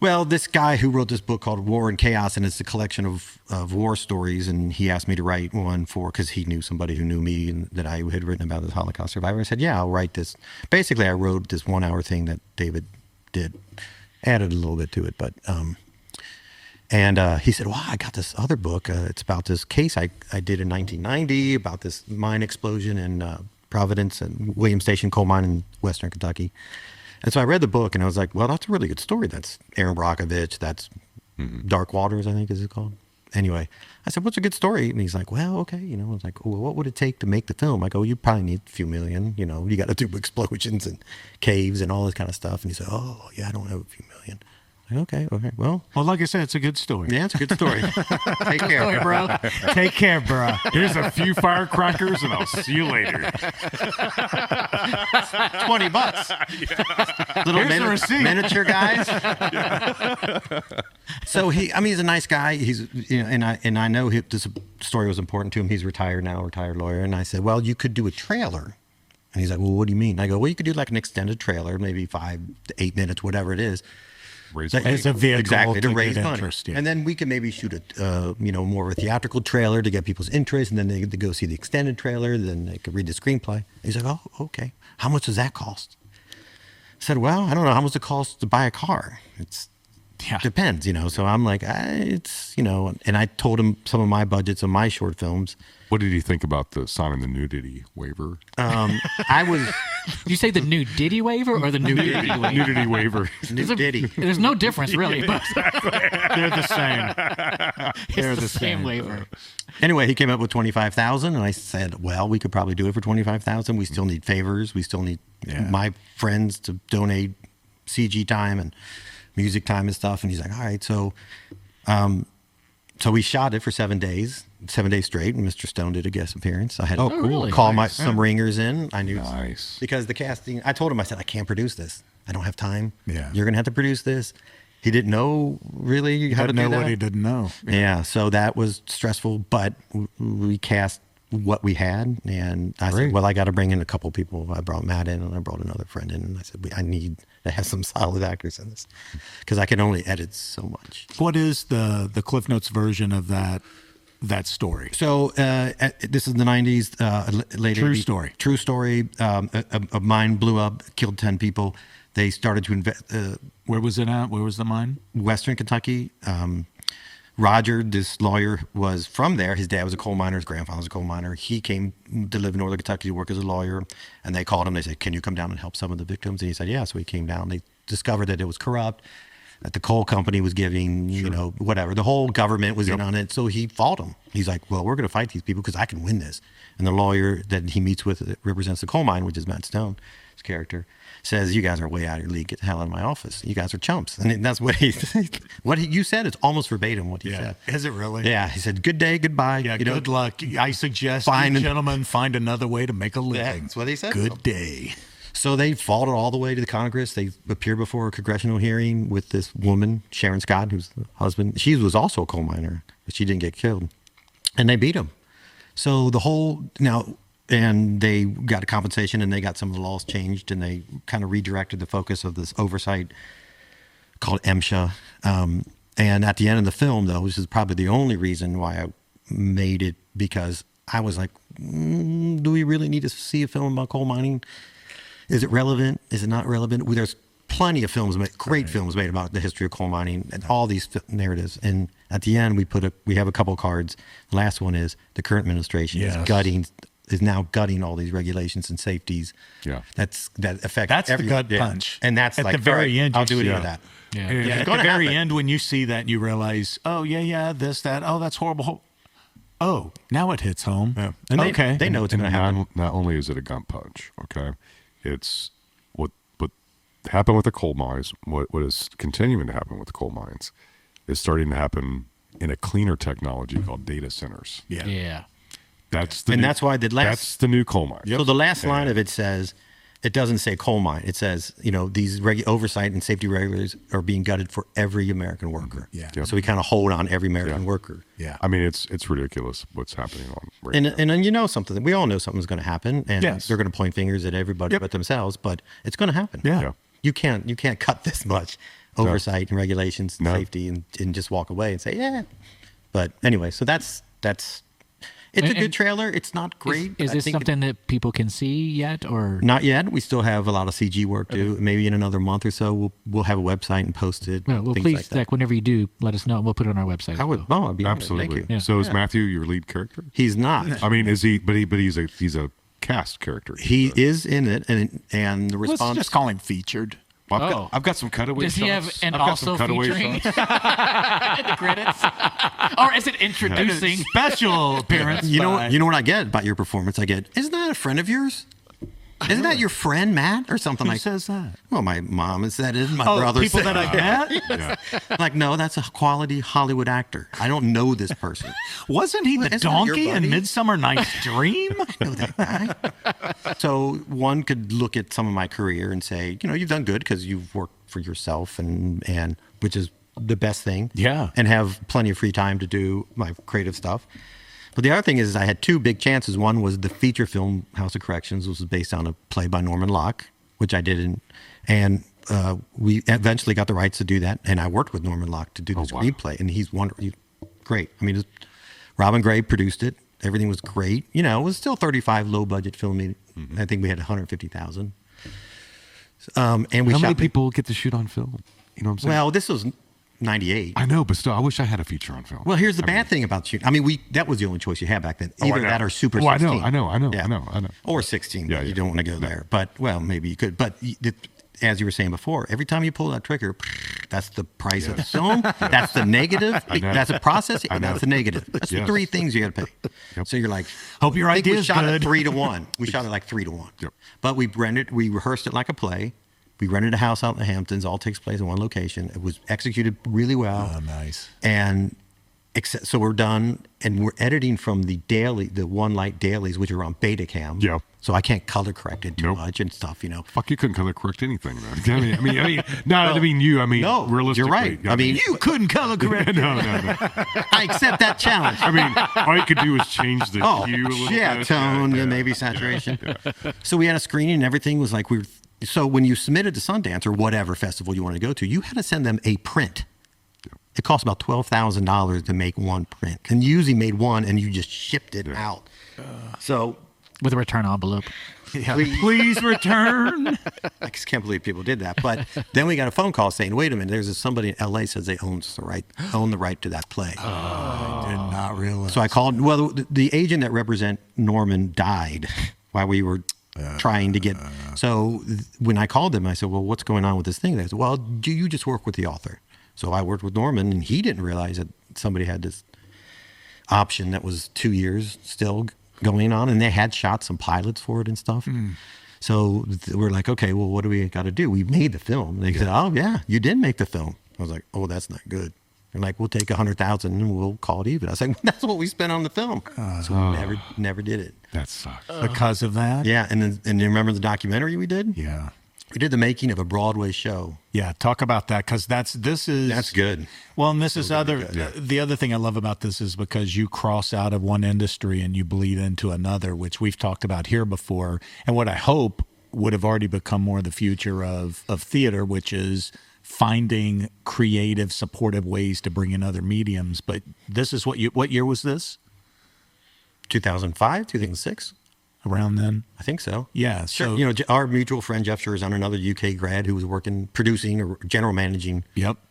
Well, this guy who wrote this book called War and Chaos, and it's a collection of war stories, and he asked me to write one because he knew somebody who knew me and that I had written about this Holocaust survivor. I said, yeah, I'll write this. Basically, I wrote this 1 hour thing that David did, added a little bit to it, but he said, well, I got this other book. It's about this case I did in 1990 about this mine explosion in Providence and William Station coal mine in western Kentucky. And so I read the book and I was like, well, that's a really good story. That's Aaron Brockovich. That's Dark Waters, I think is it called. Anyway, I said, what's a good story? And he's like, well, okay. I was like, well, what would it take to make the film? I go, you probably need a few million. You got to do explosions and caves and all this kind of stuff. And he said, oh, yeah, I don't have a few million. Okay. Well, like I said, it's a good story. Yeah, it's a good story. Take care, bro. Take care, bro. Here's a few firecrackers, and I'll see you later. $20. Little miniature guys. So he's a nice guy. He's and I know this story was important to him. He's retired lawyer. And I said, well, you could do a trailer. And he's like, well, what do you mean? I go, well, you could do like an extended trailer, maybe 5 to 8 minutes, whatever it is. As a vehicle exactly, to raise money. Interest, yeah. And then we can maybe shoot more of a theatrical trailer to get people's interest, and then they go see the extended trailer, then they could read the screenplay. And he's like, oh, okay. How much does that cost? I said, well, I don't know. How much it costs to buy a car? Depends, So I'm like, and I told him some of my budgets of my short films. What did he think about the signing the nudity waiver? Did you say the nudity waiver or the nudity waiver? Nudity waiver. Nudity. There's no difference, really. But they're the same. They're the same waiver. Anyway, he came up with $25,000, and I said, well, we could probably do it for $25,000. We still need favors. We still need my friends to donate CG time and music time and stuff. And he's like, all right. So we shot it for 7 days straight, and Mr. Stone did a guest appearance. I had to call some ringers in. I knew because the casting, I told him, I said, I can't produce this. I don't have time. Yeah. You're going to have to produce this. He didn't know really how to do that. What he didn't know. Yeah. So that was stressful, but we cast what we had, and I said, well, I got to bring in a couple people. I brought Matt in, and I brought another friend in, and I said, I need to have some solid actors in this because I can only edit so much. What is the Cliff Notes version of that that story? So this is the 90s, late True 80s. story. True story. A mine blew up, killed 10 people. They started to invest. Where was it at? Where was the mine? Western Kentucky. Roger, this lawyer, was from there. His dad was a coal miner. His grandfather was a coal miner. He came to live in Northern Kentucky to work as a lawyer. And they called him. They said, can you come down and help some of the victims? And he said, yeah. So he came down. They discovered that it was corrupt, that the coal company was giving, whatever. The whole government was in on it. So he fought them. He's like, well, we're going to fight these people because I can win this. And the lawyer that he meets with that represents the coal mine, which is Matt Stone, his character, says, you guys are way out of your league. Get the hell out of my office. You guys are chumps. And that's what you said. It's almost verbatim what he said. Is it really? Yeah. He said, good day, goodbye. Yeah, good luck. I suggest you gentlemen find another way to make a living. That's what he said. Good day. So they fought it all the way to the Congress. They appeared before a congressional hearing with this woman, Sharon Scott, who's the husband. She was also a coal miner, but she didn't get killed. And they beat him. So and they got a compensation, and they got some of the laws changed, and they kind of redirected the focus of this oversight called MSHA. And at the end of the film, though, which is probably the only reason why I made it, because I was like, do we really need to see a film about coal mining? Is it relevant? Is it not relevant? There's plenty of films, great films made about the history of coal mining and all these narratives. And at the end, we have a couple of cards. The last one is the current administration is now gutting all these regulations and safeties. Yeah, that affect. That's the gut punch, and that's at like the very end. I'll do it for that. Yeah, at the very end, when you see that, you realize, oh this, that. Oh, that's horrible. Oh, now it hits home. Yeah. And they know it's going to happen. Not only is it a gut punch, okay, it's what happened with the coal mines. What is continuing to happen with the coal mines is starting to happen in a cleaner technology called data centers. Yeah. That's why that's the new coal mine. Yep. So the last line of it says, it doesn't say coal mine. It says, these oversight and safety regulators are being gutted for every American worker. Yeah. Yep. So we kind of hold on every American worker. Yeah. I mean, it's ridiculous what's happening on right now. And then something. We all know something's going to happen, and they're going to point fingers at everybody but themselves. But it's going to happen. Yeah. You can't cut this much oversight and regulations and safety and just walk away and say, yeah. But anyway, so that's. It's a good trailer. It's not great. Is this something that people can see yet, or not yet? We still have a lot of CG work to do. Maybe in another month or so, we'll have a website and post it. Well, please, Zach, whenever you do, let us know. We'll put it on our website. I would. Oh, I'd be absolutely. Thank you. Yeah. So is Matthew your lead character? He's not. I mean, is he? But he's a cast character. He is in it, and the response. Let's just call him featured. Well, I've got some cutaway shots. Does he have an I've also featuring in the credits? Or is it introducing? Special appearance. You know what I get about your performance? I get, isn't that a friend of yours? Isn't that your friend, Matt? Or something like that? Who says that? Well, my mom has said it. My brother people said that I met? Yeah. Like, no, that's a quality Hollywood actor. I don't know this person. Wasn't he the donkey in Midsummer Night's Dream? I know that guy. So one could look at some of my career and say, you've done good because you've worked for yourself, and which is the best thing. Yeah. And have plenty of free time to do my creative stuff. But the other thing is I had two big chances. One was the feature film House of Corrections, which was based on a play by Norman Locke, which I did. And we eventually got the rights to do that. And I worked with Norman Locke to do the screenplay. And he's wonderful. He's great. I mean, Robin Gray produced it. Everything was great. It was still 35 low budget filming. Mm-hmm. I think we had 150,000. And we How many people get to shoot on film? You know what I'm saying? Well, this was 98. I know, but still, I wish I had a feature on film. Well, here's the bad thing about shooting. I mean, that was the only choice you had back then. Either that or Super 16. I know. Or 16. Yeah, you don't want to go there. But, maybe you could. But as you were saying before, every time you pull that trigger, that's the price of the film. That's the negative. That's a process. That's the negative. That's the three things you got to pay. Yep. So you're like, hope your idea is good. We shot it 3-1. We shot it like 3-1. Yep. But we rehearsed it like a play. We rented a house out in the Hamptons. All takes place in one location. It was executed really well. Oh, nice. And so we're done, and we're editing from the One Light dailies, which are on Betacam. Yeah. So I can't color correct it too much and stuff, Fuck, you couldn't color correct anything, man. I mean, no, realistically. You're right. I mean, you couldn't color correct. No. I accept that challenge. I mean, all you could do is change the hue a little bit. Tone, and maybe saturation. Yeah. So we had a screening, and everything was like So when you submitted to Sundance or whatever festival you want to go to, you had to send them a print It cost about $12,000 to make one print. And you usually made one and you just shipped it out. So with a return envelope. Yeah, please return. I just can't believe people did that. But then we got a phone call saying, wait a minute, there's somebody in LA says they own the right to that play. I did not realize. So I called, well, the agent that represent Norman died while we were trying to get, so when I called them, I said, well, what's going on with this thing? They said, well, do you just work with the author? So I worked with Norman, and he didn't realize that somebody had this option that was 2 years still going on, and they had shot some pilots for it and stuff. So we're like, okay, well, what do we got to do? We made the film. They said, oh yeah, you did make the film. I was like, oh, that's not good. They're like, we'll take 100,000 and we'll call it even. I was like, that's what we spent on the film. So we never did it. That sucks. Because of that? Yeah, and you remember the documentary we did? Yeah. We did the making of a Broadway show. Yeah, talk about that, because that's good. Well, and this is the other thing I love about this is because you cross out of one industry and you bleed into another, which we've talked about here before, and what I hope would have already become more the future of theater, which is finding creative, supportive ways to bring in other mediums. But this is what year was this? 2005, 2006. Around then? I think so. Yeah. So, our mutual friend Jeff Schurzon, another UK grad who was producing or general managing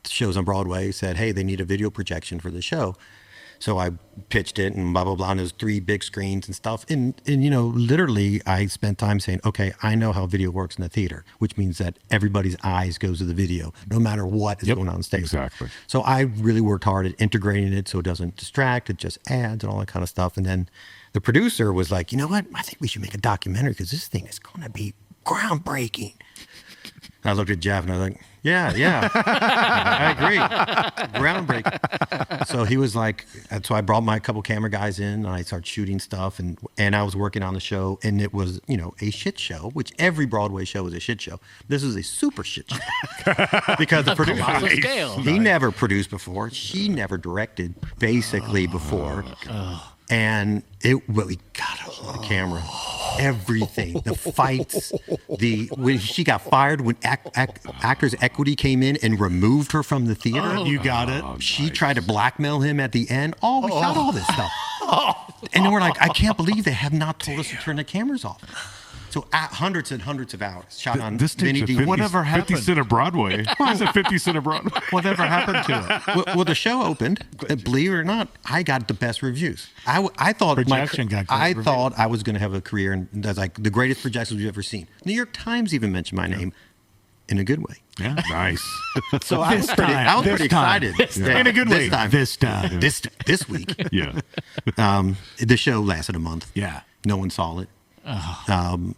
shows on Broadway, said, hey, they need a video projection for the show. So I pitched it and blah, blah, blah. And there's 3 big screens and stuff. And literally I spent time saying, okay, I know how video works in the theater, which means that everybody's eyes goes to the video, no matter what is going on stage. Exactly. So I really worked hard at integrating it so it doesn't distract, it just adds and all that kind of stuff. And then the producer was like, you know what? I think we should make a documentary because this thing is going to be groundbreaking. And I looked at Jeff and I was like, yeah, I agree. Groundbreaking. So he was like, so I brought my couple camera guys in and I started shooting stuff and I was working on the show, and it was, a shit show, which every Broadway show is a shit show. This is a super shit show. Because the producer, he never produced before. She never directed basically before. And we got her on the camera. Everything, the fights, when she got fired, when Actors Equity came in and removed her from the theater. You got it. She tried to blackmail him at the end. We shot all this stuff. And then we're like, I can't believe they have not told us to turn the cameras off. So hundreds and hundreds of hours shot on mini DVDs. Whatever happened? 50 Cent of Broadway. Why is it 50 Cent of Broadway? Whatever happened to it? Well, the show opened. Believe it or not, I got the best reviews. I thought I was going to have a career and that's like the greatest projections we've ever seen. New York Times even mentioned my name in a good way. Yeah, nice. So I was pretty excited. In a good way. This time. This week. Yeah. The show lasted a month. Yeah. No one saw it.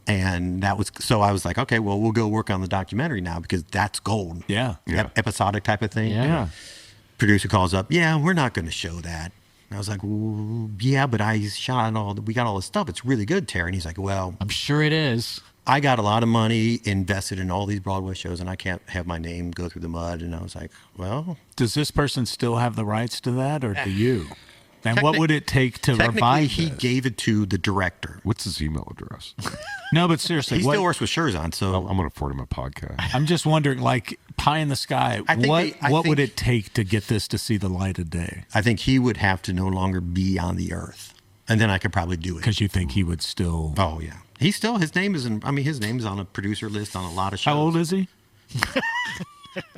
And that was, so I was like, okay, well, we'll go work on the documentary now because that's gold. Yeah. Episodic type of thing. Yeah. Producer calls up, yeah, we're not going to show that. And I was like, well, yeah, but I shot we got all this stuff. It's really good, Terry. And he's like, well, I'm sure it is. I got a lot of money invested in all these Broadway shows and I can't have my name go through the mud. And I was like, well. Does this person still have the rights to that or do you? And what would it take to revive he gave it to the director. What's his email address? No, but seriously. He still works with Schurzon, so. I'm going to forward him a podcast. I'm just wondering, like, pie in the sky, what would it take to get this to see the light of day? I think he would have to no longer be on the earth. And then I could probably do it. Because you think he would still. Oh, yeah. His name is on a producer list on a lot of shows. How old is he?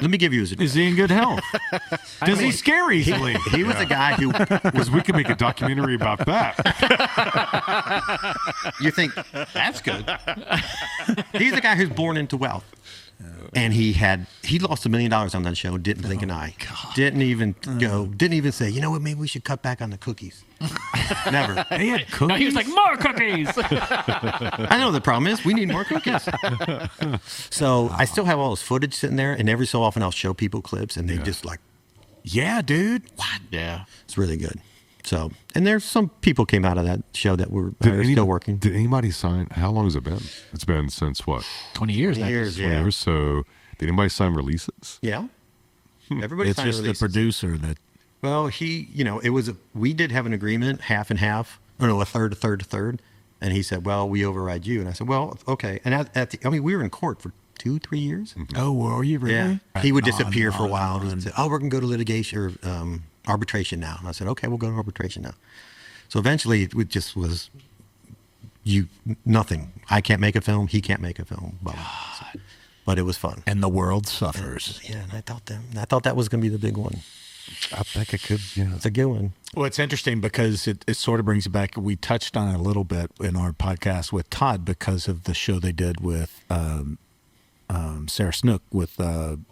Let me give you his address. Is he in good health? Does he scare easily? He was a guy who... Because we could make a documentary about that. You think, that's good. He's a guy who's born into wealth. And he lost $1 million on that show, didn't blink an eye. Didn't even say, you know what, maybe we should cut back on the cookies. Never. He had cookies? No, he was like, more cookies! I know the problem is we need more cookies. So I still have all this footage sitting there, and every so often I'll show people clips, and they just like, yeah, dude. What? Yeah. It's really good. So, and there's some people came out of that show that were still working. Did anybody sign? How long has it been? It's been since what? 20 years. 20 years, 20 years. So, did anybody sign releases? Yeah. Everybody it's signed just releases. The producer that. Well, we did have an agreement, half and half. Oh, no, a third. And he said, well, we override you. And I said, well, okay. And we were in court for 2-3 years. Oh, were you really? Yeah. He would disappear for a while. He'd say, we're going to go to litigation or arbitration now. And I said, okay, we'll go to arbitration now. So eventually it just was nothing. I can't make a film. He can't make a film. But it was fun. And the world suffers. Yeah, and I thought that was going to be the big one. I think it could. Yeah, it's a good one. Well, it's interesting because it sort of brings it back. We touched on it a little bit in our podcast with Todd because of the show they did with Sarah Snook with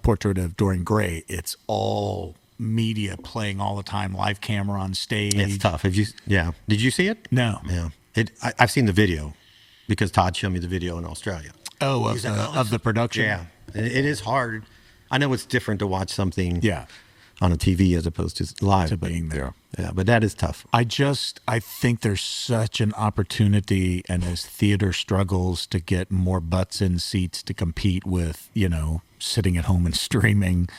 Portrait of Dorian Gray. It's all media playing all the time, live camera on stage. It's tough. Did you see it? No. Yeah. I've seen the video because Todd showed me the video in Australia. Oh, of the production? Yeah. It is hard. I know it's different to watch something on a TV as opposed to live. To being there. Yeah, but that is tough. I think there's such an opportunity, and as theater struggles to get more butts in seats to compete with, sitting at home and streaming,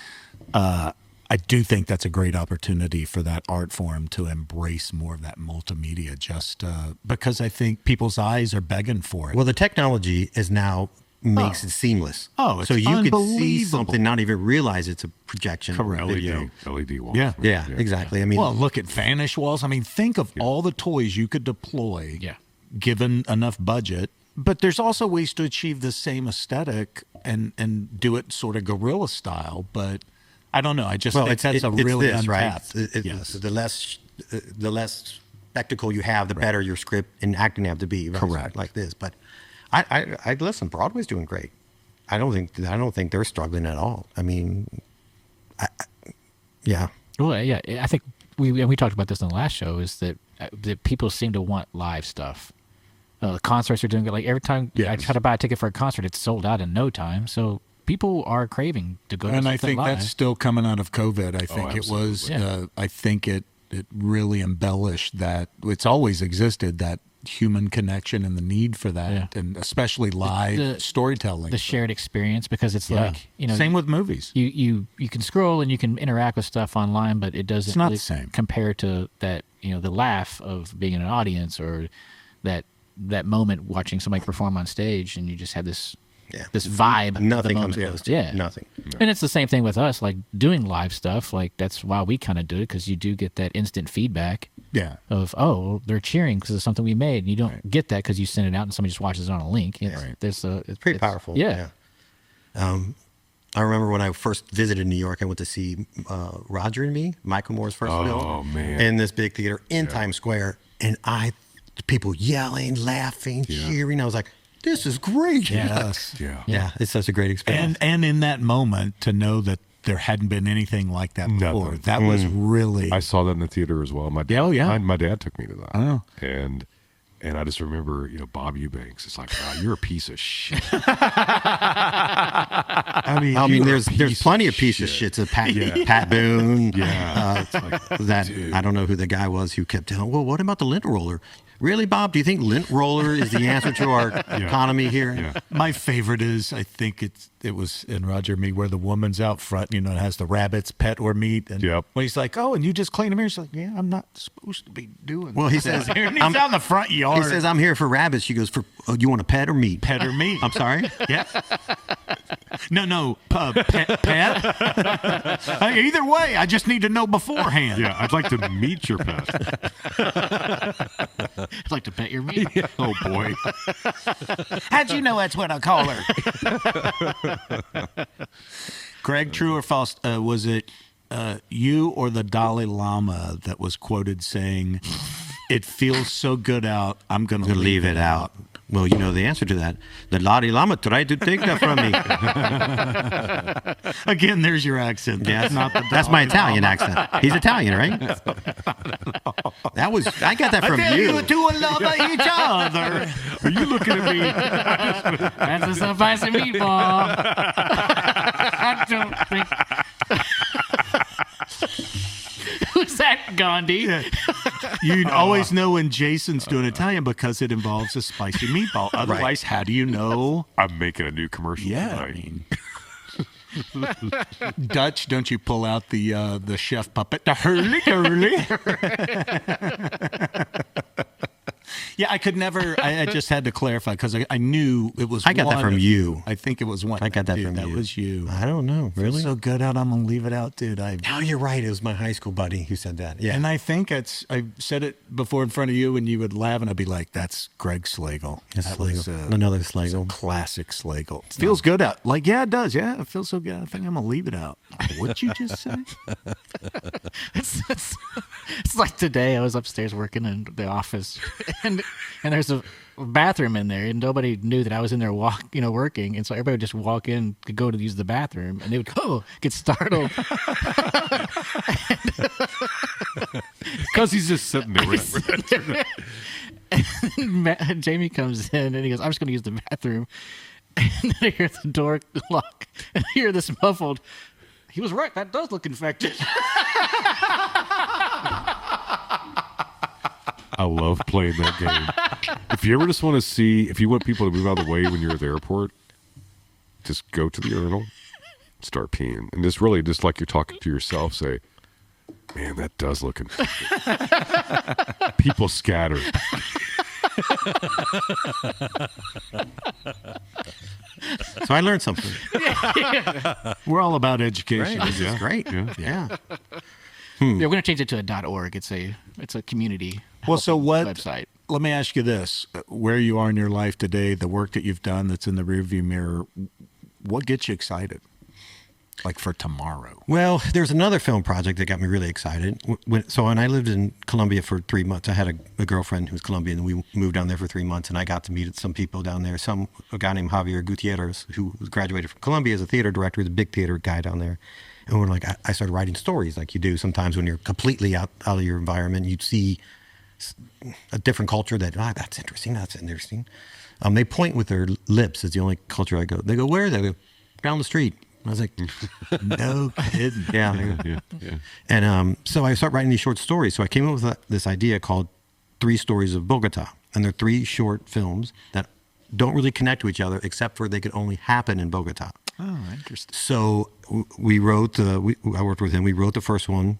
I do think that's a great opportunity for that art form to embrace more of that multimedia, just because I think people's eyes are begging for it. Well, the technology is now makes it seamless. Oh, it's so you could see something, not even realize it's a projection. Correct. Video. LED walls. Yeah, exactly. I mean, well, look at vanish walls. I mean, think of all the toys you could deploy, given enough budget. But there's also ways to achieve the same aesthetic and do it sort of guerrilla style. But I don't know. I just think that's a really untapped. Right? Yes. The less spectacle you have, the better your script and acting have to be. Right? Correct. Like this, but I listen. Broadway's doing great. I don't think they're struggling at all. I mean, yeah. Well, yeah. I think we talked about this in the last show. Is that people seem to want live stuff. The concerts are doing good. Like every time I try to buy a ticket for a concert, it's sold out in no time. So people are craving to go. And I think live. That's still coming out of COVID. I think it was. I think it really embellished that. It's always existed, that human connection and the need for that, and especially live storytelling, the shared experience, because it's like same with movies. You can scroll and you can interact with stuff online, but it doesn't. It's not the same compared to that. The laugh of being in an audience, or that moment watching somebody perform on stage, and you just have this vibe. Nothing comes close to it. Nothing. And it's the same thing with us, like doing live stuff. Like that's why we kind of do it, because you do get that instant feedback. Yeah. Of they're cheering because of something we made, and you don't get that because you send it out and somebody just watches it on a link. It's pretty powerful. Yeah. I remember when I first visited New York, I went to see Roger and Me, Michael Moore's first film. Oh man! In this big theater in Times Square, and people yelling, laughing, cheering. I was like, this is great. Yes. Yeah. It's such a great experience. And in that moment, to know that there hadn't been anything like that before. That was really. I saw that in the theater as well. My dad took me to that. Oh. And I just remember, Bob Eubanks. It's like, wow, you're a piece of shit. I mean, there's plenty of piece of shits. Pat Boone. Yeah. I don't know who the guy was who kept telling, well, what about the lint roller? Really, Bob? Do you think lint roller is the answer to our economy here? Yeah. My favorite is, I think it was in Roger and Me, where the woman's out front, it has the rabbits, pet or meat. And when he's like, oh, and you just clean them here. She's like, yeah, I'm not supposed to be doing Well, he says, he's out in the front yard. He says, I'm here for rabbits. She goes, you want a pet or meat? Pet or meat. I'm sorry? Yeah. No, pet. Either way, I just need to know beforehand. Yeah, I'd like to meet your pet. I'd like to pet your meat. Oh, boy. How'd you know that's what I call her? Greg, true or false, was it you or the Dalai Lama that was quoted saying, it feels so good out, I'm going to leave it out? Well, you know the answer to that. The Dalai Lama tried to take that from me. Again, there's your accent. Yeah, that's my Italian accent. He's Italian, right? I got that from you. You two love each other. Are you looking at me? That's a spicy meatball. I don't think. Who's that, Gandhi? Yeah. You always know when Jason's doing Italian because it involves a spicy meatball. Otherwise, how do you know? I'm making a new commercial. Yeah, tonight. Dutch, don't you pull out the chef puppet? The hurly-durly. Yeah, I could never. I just had to clarify because I knew it was. I got that from you. I think it was one. I got that dude, from that you. That was you. I don't know. Really? So good out. I'm gonna leave it out, dude. Now you're right. It was my high school buddy who said that. Yeah. And I think I said it before in front of you, and you would laugh, and I'd be like, "That's Greg Slagle. That's that Slagle. was Another Slagle. Classic Slagle. It feels good out. Like, yeah, it does. Yeah, it feels so good. I think I'm gonna leave it out. What'd you just say? It's like today I was upstairs working in the office and there's a bathroom in there and nobody knew that I was in there working, and so everybody would just walk in to go to use the bathroom and they would get startled because he's just sitting there. And Jamie comes in and he goes, "I'm just going to use the bathroom," and then I hear the door lock and I hear this muffled, "He was right, that does look infected." I love playing that game. If you ever just want to see, if you want people to move out of the way when you're at the airport, just go to the urinal, start peeing, and just really, just like you're talking to yourself, say, "Man, that does look infected." People scatter. So I learned something. We're all about education. Right. This is great. Yeah. Yeah, we're gonna change it to a .org. It's a community. Well, so what website? Let me ask you this: where you are in your life today, the work that you've done that's in the rearview mirror, what gets you excited? Like for tomorrow? Well, there's another film project that got me really excited. When I lived in Colombia for 3 months. I had a girlfriend who was Colombian, and we moved down there for 3 months, and I got to meet some people down there. A guy named Javier Gutierrez, who was graduated from Colombia as a theater director, the big theater guy down there. And we're like, I started writing stories like you do sometimes when you're completely out of your environment. You'd see a different culture that, that's interesting. They point with their lips is the only culture I go. They go, where? They go, down the street. I was like, no kidding. Yeah. And so I started writing these short stories. So I came up with this idea called 3 Stories of Bogota. And they're 3 short films that don't really connect to each other except for they could only happen in Bogota. Oh, interesting. So we wrote, I worked with him, we wrote the first one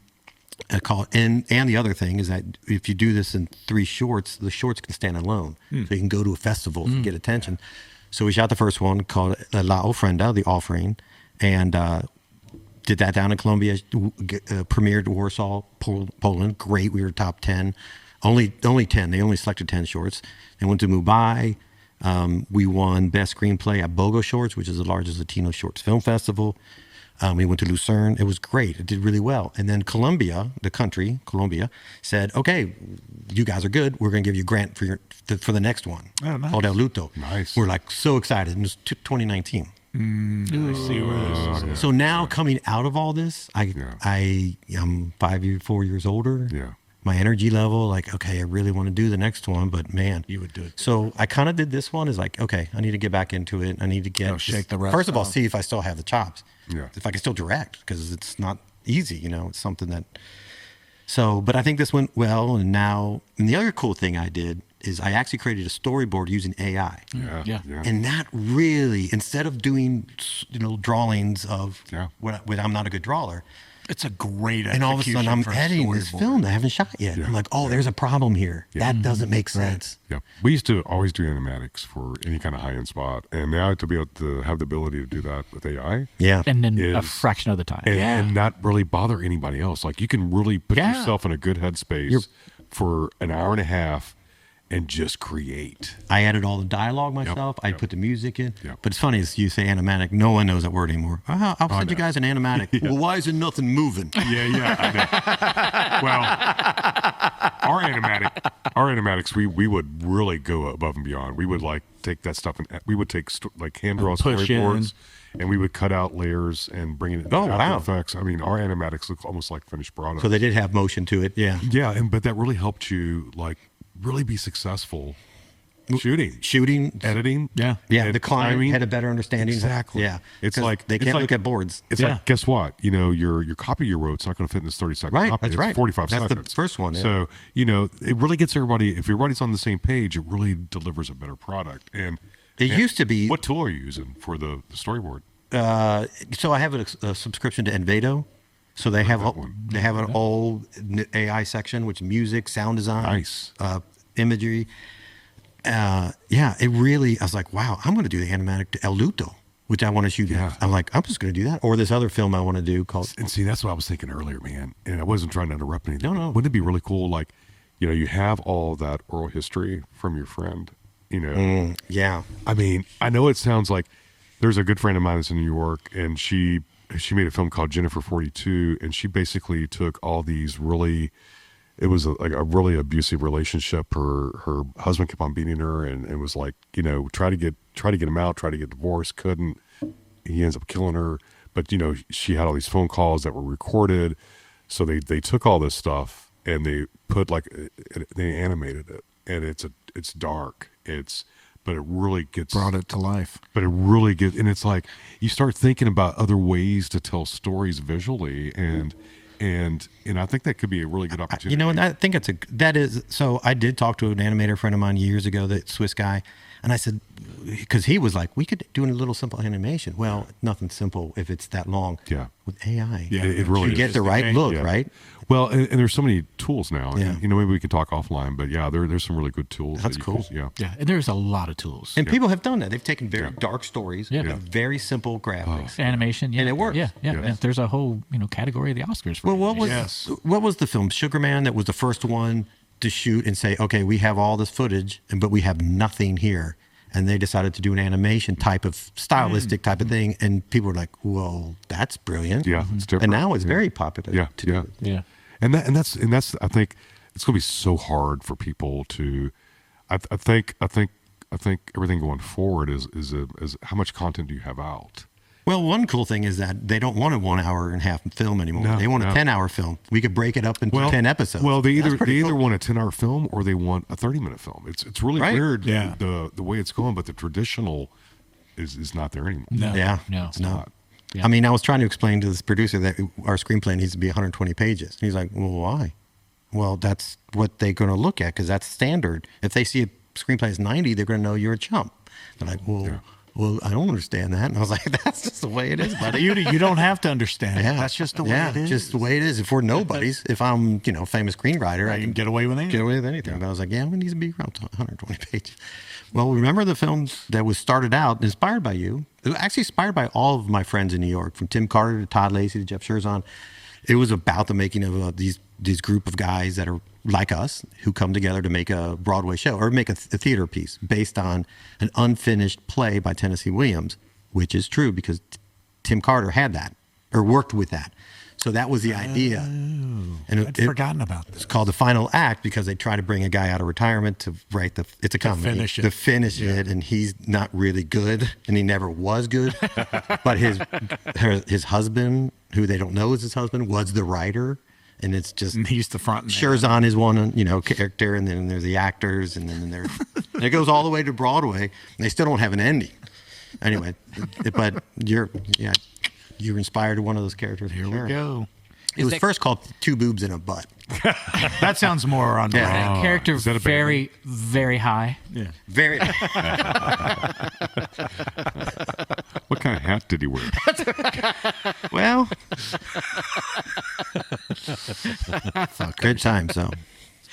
called, and the other thing is that if you do this in 3 shorts, the shorts can stand alone. So you can go to a festival and get attention. So we shot the first one called La Ofrenda, The Offering, and did that down in Colombia, premiered Warsaw, Poland. Great, we were top 10. Only 10, they only selected 10 shorts. They went to Mumbai. We won Best Screenplay at Bogo Shorts, which is the largest Latino shorts film festival. We went to Lucerne. It was great. It did really well. And then Colombia, said, "Okay, you guys are good. We're going to give you a grant for the next one." Oh, nice. Called El Luto. Nice. We're like so excited. And it was 2019. I see where this is. So now coming out of all this, I'm 4 years older. Yeah. My energy level, like, okay, I really want to do the next one, but man, You would do it. So I kind of did this one is like, okay, I need to get back into it. I need to shake the rust first of all, off. see if I still have the chops. Yeah. If I can still direct, because it's not easy, it's something that. So, but I think this went well, and the other cool thing I did is I actually created a storyboard using AI. Yeah. And that really, instead of doing, drawings of when I'm not a good drawer. It's a great And all of a sudden, I'm execution for a editing this storyboard. film that I haven't shot yet. Yeah. I'm like, there's a problem here. That doesn't make sense. Yeah, we used to always do animatics for any kind of high-end spot, and now to be able to have the ability to do that with AI, Yeah. And then a fraction of the time. and not really bother anybody else. Like you can really put yourself in a good headspace for an hour and a half and just create. I added all the dialogue myself. I put the music in. Yep. But it's funny, as you say animatic, no one knows that word anymore. I'll send you guys an animatic. Well, why isn't nothing moving? Yeah, I know. Well, our animatics, we would really go above and beyond. We would like take that stuff and we would take like hand draw push storyboards, and we would cut out layers and bring it into After Effects. I mean, our animatics look almost like finished product. So they did have motion to it. Yeah. Yeah, but that really helped you like really be successful shooting, editing. Yeah. The client had a better understanding. Exactly. Yeah. It's like they can't look at boards. It's like, guess what? Your copy you wrote is not going to fit in this 30-second Right. copy. That's It's right. 45 That's seconds. the first one. Yeah. So, it really gets everybody, if everybody's on the same page, it really delivers a better product. And it used to be. What tool are you using for the storyboard? So I have a subscription to Envato. So they have an old AI section, which is music, sound design, Nice. Imagery. it really, I was like, wow, I'm going to do the animatic El Luto, which I want to shoot. Yeah. I'm like, I'm just going to do that. Or this other film I want to do called. And see, that's what I was thinking earlier, man. And I wasn't trying to interrupt anything. No. Wouldn't it be really cool? Like, you have all that oral history from your friend, Yeah. I mean, I know it sounds like there's a good friend of mine that's in New York, and she made a film called Jennifer 42, and she basically took all these really, it was like a really abusive relationship. Her husband kept on beating her, and it was like, try to get him out, try to get divorced, couldn't. He ends up killing her. But she had all these phone calls that were recorded, so they took all this stuff and they put they animated it, and it's dark. But it really gets brought it to life. But it really gets, and it's like you start thinking about other ways to tell stories visually, and I think that could be a really good opportunity. And I think so I did talk to an animator friend of mine years ago, that Swiss guy, and I said, because he was like, we could do a little simple animation. Well, nothing simple if it's that long. Yeah. With AI. Yeah, it really you get the right look, right? Well, and there's so many tools now. Yeah. And, maybe we can talk offline, but yeah, there's some really good tools. That's cool. Yeah. Yeah, and there's a lot of tools. And people have done that. They've taken very dark stories, with very simple graphics, animation, and it works. Yeah. There's a whole category of the Oscars for. Well, what was the film Sugar Man that was the first one to shoot and say, okay, we have all this footage, but we have nothing here. And they decided to do an animation type of stylistic type of thing, and people were like, "Whoa, that's brilliant!" Yeah, it's different. And now it's very popular. Yeah. And that's I think it's going to be so hard for people to. I think everything going forward is how much content do you have out? Well, one cool thing is that they don't want a 1 hour and a half film anymore. They want a 10-hour film. We could break it up into 10 episodes. Well, they either want a 10-hour film or they want a 30-minute film. It's really weird the way it's going, but the traditional is not there anymore. No. It's not. Yeah. I mean, I was trying to explain to this producer that our screenplay needs to be 120 pages. He's like, well, why? Well, that's what they're going to look at because that's standard. If they see a screenplay is 90, they're going to know you're a chump. They're like, well, I don't understand that. And I was like, that's just the way it is, buddy. You don't have to just That's just the way it is. Just the way it is. If we're nobodies, if I'm, famous screenwriter, I can get away with anything. But I was like, it needs to be around 120 pages. Well, remember the film that was started out, inspired by you? It was actually inspired by all of my friends in New York, from Tim Carter to Todd Lacey to Jeff Schurzon. It was about the making of these group of guys that are like us who come together to make a Broadway show or make a theater piece based on an unfinished play by Tennessee Williams, which is true because Tim Carter had that or worked with that. So that was the idea. And I'd forgotten about this. It's called The Final Act because they try to bring a guy out of retirement to write it's a comedy. To finish it, and he's not really good, and he never was good. But his husband, who they don't know is his husband, was the writer. And it's just and he's the front man. Schurzon is one, character, and then there's the actors, and then and it goes all the way to Broadway. And they still don't have an ending. Anyway, but you're inspired to one of those characters. Here we go. It was first called Two Boobs and a Butt. That sounds more on character very, very high. Yeah, very. What kind of hat did he wear? Well, good times though.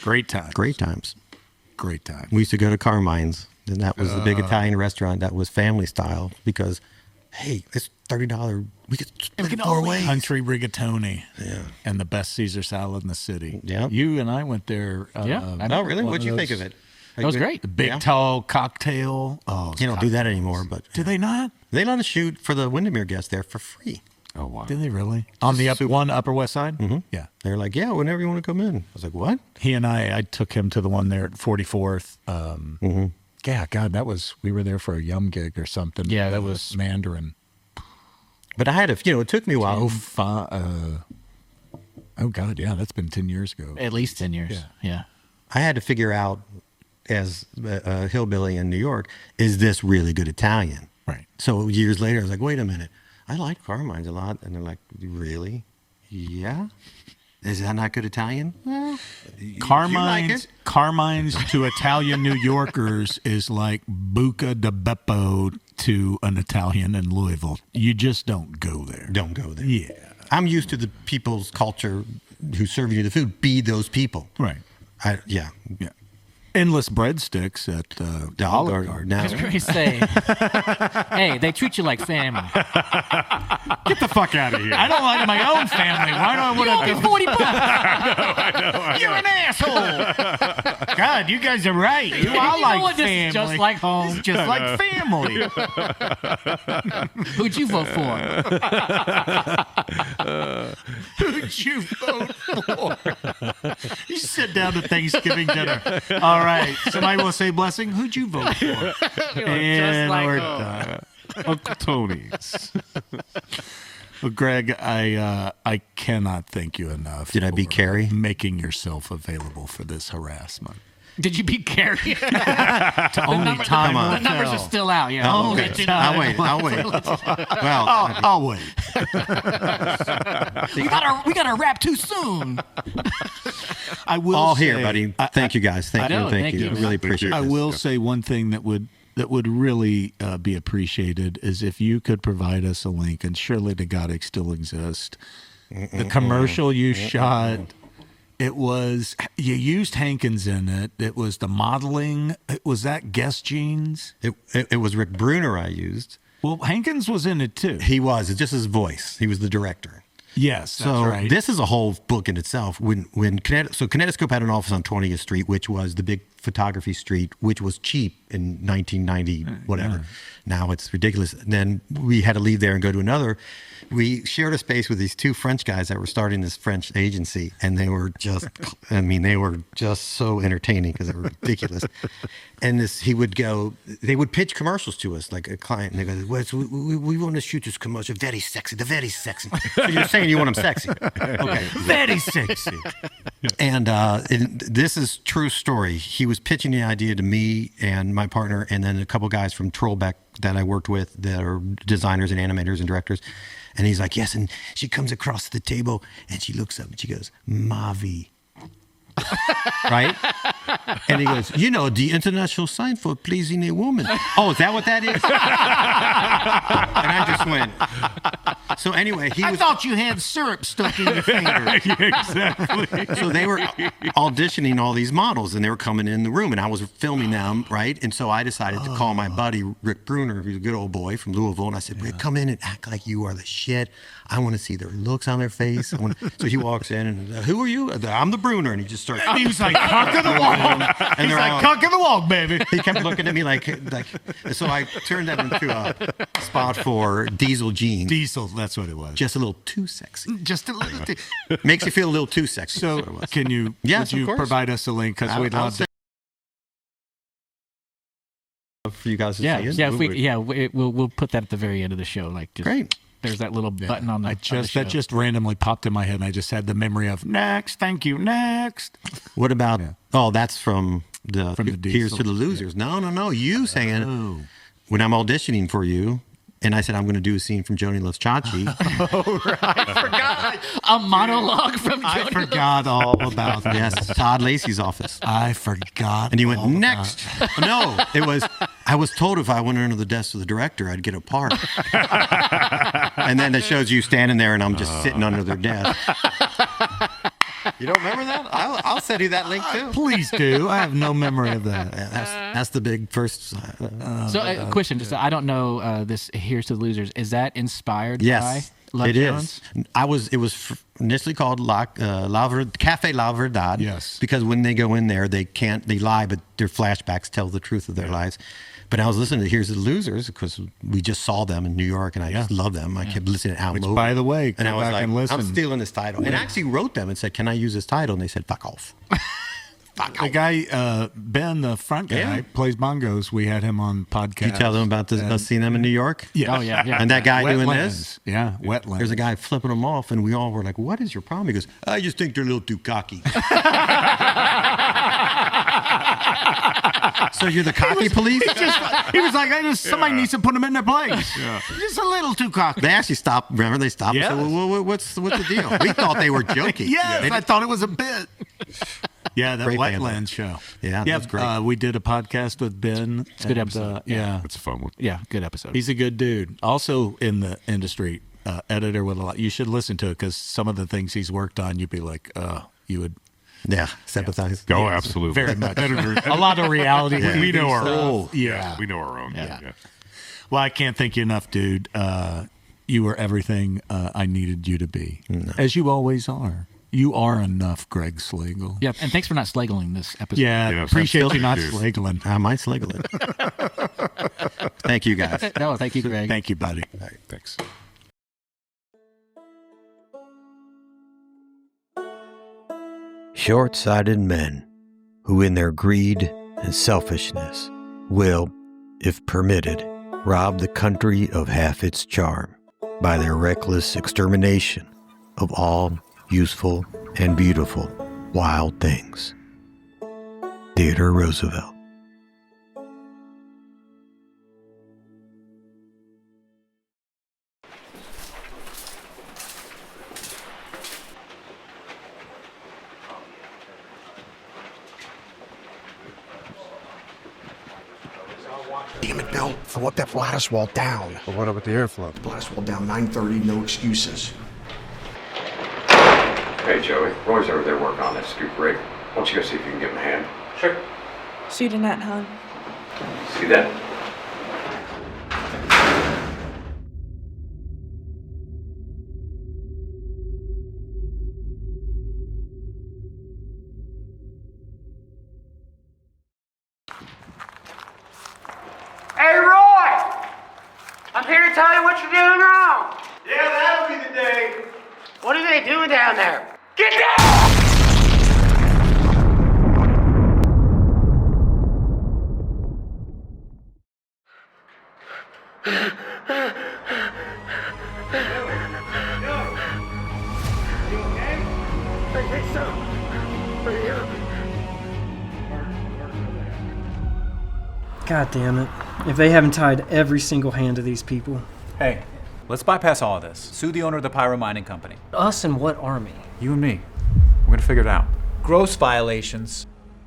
Great times. Great times. Great times. We used to go to Carmine's, and that was the big Italian restaurant that was family style because, hey, it's $30. We could split it 4 ways. Country rigatoni. Yeah. And the best Caesar salad in the city. Yeah. You and I went there. Oh, really? What'd you think of it? That was great. The big, tall cocktail. Oh, you don't do that anymore, but. Do they not? They let us shoot for the Windermere guests there for free. Oh, wow. Did they really? On the Upper West Side? Mm-hmm. Yeah. They're like, whenever you want to come in. I was like, what? He and I took him to the one there at 44th. Yeah, God, we were there for a Yum gig or something. Yeah, that was Mandarin. But I had it took me a while. Oh, God, yeah, that's been 10 years ago. At least 10 years. Yeah. I had to figure out, as a hillbilly in New York, is this really good Italian? Right. So years later, I was like, wait a minute. I like Carmine's a lot. And they're like, really? Yeah? Is that not good Italian? Well, Carmine's to Italian New Yorkers is like Buca di Beppo to an Italian in Louisville. You just don't go there. Don't go there. Yeah. I'm used to the people's culture who serve you the food. Be those people. Right. Yeah. endless breadsticks at Olive Garden. I was going to say, hey, they treat you like family. Get the fuck out of here. I don't like my own family. Why do I want to do 40 bucks. I know. You're an asshole. God, you guys are right. I like family. This is just like home. It's just like family. Who'd you vote for? Who'd you vote for? You sit down to Thanksgiving dinner. All right. Somebody will say blessing. Who'd you vote for? Just like we're home. done. Uncle Tony's. Well, Greg, I cannot thank you enough. Did I beat Carrie? Making yourself available for this harassment. Did you beat Carrie? To only time the numbers are still out. Yeah. Oh, okay. I'll wait. Well, I'll wait. we got to wrap too soon. I will. All say, here, buddy. Thank you, guys. Thank you. Thank you. I really appreciate it. I will say one thing that would really be appreciated is if you could provide us a link, and surely to God it still exists. The commercial you shot. It was, you used Hankins in it. It was the modeling. Was that Guess Jeans? It was Rick Bruner I used. Well, Hankins was in it too. He was. It's just his voice. He was the director. Yes, that's So right. this is a whole book in itself. When Kinetoscope had an office on 20th Street, which was the big photography street, which was cheap in 1990, whatever. Yeah. Now it's ridiculous. And then we had to leave there and go to another. We shared a space with these two French guys that were starting this French agency, and they were just, they were just so entertaining because they were ridiculous. And they would pitch commercials to us, like a client, and they go, well, we want to shoot this commercial, very sexy, the very sexy. So you're saying you want them sexy. Okay. Very sexy. And this is true story. He was pitching the idea to me and my partner, and then a couple guys from Trollbeck that I worked with that are designers and animators and directors. And he's like, yes. And she comes across the table and she looks up and she goes, Mavi. Right? And he goes, the international sign for pleasing a woman. Oh, is that what that is? And I just went. So anyway, I thought you had syrup stuck in your finger. Exactly. So they were auditioning all these models, and they were coming in the room, and I was filming them, right? And so I decided to call my buddy Rick Bruner, who's a good old boy from Louisville, and I said, Rick, come in and act like you are the shit. I want to see their looks on their face. So he walks in, and who are you? I'm the Bruner, and he just starts. And he was like, cock of the walk. And He's like, cock of the walk, baby. He kept looking at me like. So I turned that into a spot for Diesel jeans. Diesel, that's what it was. Just a little too sexy. Just a little too. Makes you feel a little too sexy. So can you, yes, would you of course. provide us a link? Because we'd love to. For you guys to see. We'll put that at the very end of the show. Like, just, great. There's that little button on the. That just randomly popped in my head, and I just had the memory of next. Thank you, next. What about? Yeah. Oh, that's from the Here's Diesel. to the Losers. Yeah. No. You saying when I'm auditioning for you. And I said, I'm going to do a scene from Joni Loves Chachi. Oh, right. I forgot. A monologue from Joni. I forgot all about that. Yes, Todd Lacey's office. I forgot. And he went, next. No, I was told if I went under the desk of the director, I'd get a part. And then it shows you standing there and I'm just sitting under their desk. You don't remember that? I'll send you that link too. Please do. I have no memory of that. That's the big first. Question. Just I don't know this. Here's to the Losers. Is that inspired yes, by Love it Jones? Is. It was initially called Cafe La Verdad. Yes. Because when they go in there, they lie, but their flashbacks tell the truth of their lives. But I was listening to Here's to the Losers because we just saw them in New York, and I just love them. I kept listening out loud. By the way, and I was back like, and listen. I'm stealing this title. And I actually wrote them and said, can I use this title? And they said, fuck off. The guy, Ben, the front guy, plays bongos. We had him on podcast. Did you tell them about us seeing them in New York? Yeah. Oh, yeah. And that guy doing Wetlands. this? Yeah, wetlands. There's a guy flipping them off, and we all were like, what is your problem? He goes, I just think they're a little too cocky. So you're the cocky police? He was like, somebody needs to put them in their place. Yeah. Just a little too cocky. They actually stopped. Remember, they stopped Yes. and said, well, what's the deal? We thought they were joking. Yes, I thought it was a bit. Yeah, that Great Wetland band. show. Yeah, that's great. We did a podcast with Ben. It's a good episode. Yeah. It's a fun one. Yeah, good episode. He's a good dude. Also in the industry, editor with a lot. You should listen to it because some of the things he's worked on, you'd be like, you would Yeah, sympathize. Go, absolutely. Very much. A lot of reality. Yeah. We know our own. Yeah, we know our own. Yeah. Well, I can't thank you enough, dude. You were everything I needed you to be, as you always are. You are enough, Greg Slagle. Yeah, and thanks for not slagling this episode. Yeah, appreciate you not slagling. I might slagle it. Thank you, guys. No, thank you, Greg. Thank you, buddy. All right, thanks. Short-sighted men who in their greed and selfishness will, if permitted, rob the country of half its charm by their reckless extermination of all useful and beautiful wild things. Theodore Roosevelt. Damn it, Bill. I want that lattice wall down. But what about the airflow? Lattice wall down, 9:30, no excuses. Hey, Joey. Roy's over there working on that scoop rig. Why don't you go see if you can give him a hand? Sure. Shoot a net, hon. See that? Hey, Roy! I'm here to tell you what you're doing wrong. Yeah, that'll be the day. What are they doing down there? Get down! You okay? I think so. Are you? God damn it. If they haven't tied every single hand to these people. Hey, let's bypass all of this. Sue the owner of the Pyro Mining Company. Us and what army? You and me. We're gonna figure it out. Gross violations.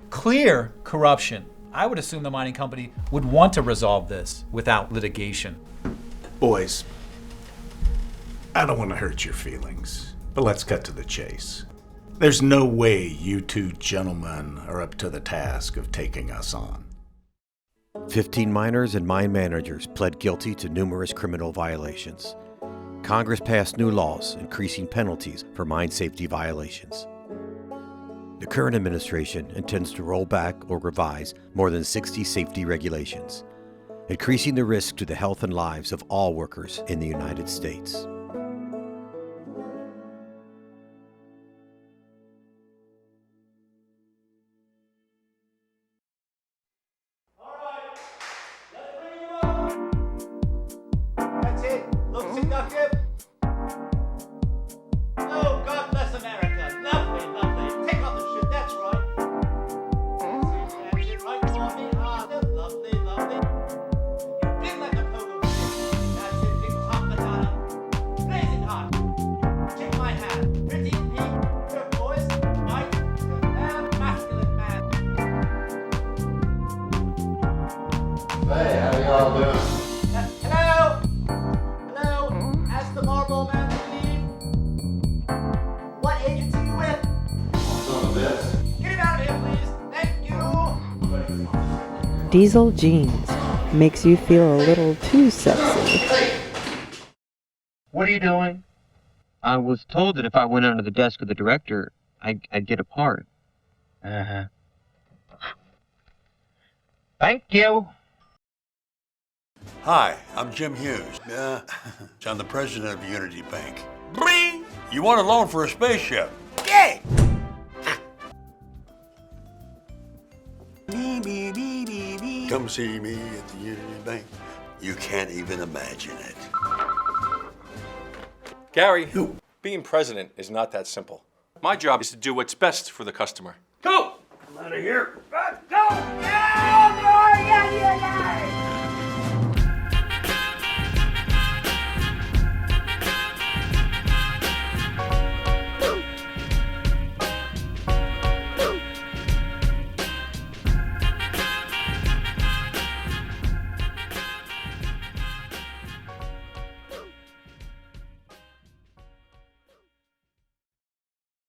Clear corruption. I would assume the mining company would want to resolve this without litigation. Boys, I don't want to hurt your feelings, but let's cut to the chase. There's no way you two gentlemen are up to the task of taking us on. 15 miners and mine managers pled guilty to numerous criminal violations. Congress passed new laws increasing penalties for mine safety violations. The current administration intends to roll back or revise more than 60 safety regulations, increasing the risk to the health and lives of all workers in the United States. That's it. Look seductive. Oh, God bless America. Lovely, lovely. Take off the shit. That's right. That's it, right for me. Ah, lovely, lovely. You did like a pogo stick. That's it, big hot banana. Blazing hot. Check my hat. Pretty pink. Turquoise. White. And masculine man. Hey, how y'all doing? Hello? Hello? Ask the marble man to leave. What agency you with? Some of this. Get him out of here, please. Thank you. Diesel jeans. Makes you feel a little too sexy. What are you doing? I was told that if I went under the desk of the director, I'd get a part. Uh-huh. Thank you. Hi, I'm Jim Hughes. I'm the president of Unity Bank. Bring! You want a loan for a spaceship? Yay! Come see me at the Unity Bank. You can't even imagine it. Gary, being president is not that simple. My job is to do what's best for the customer. Go! I'm out of here. Go!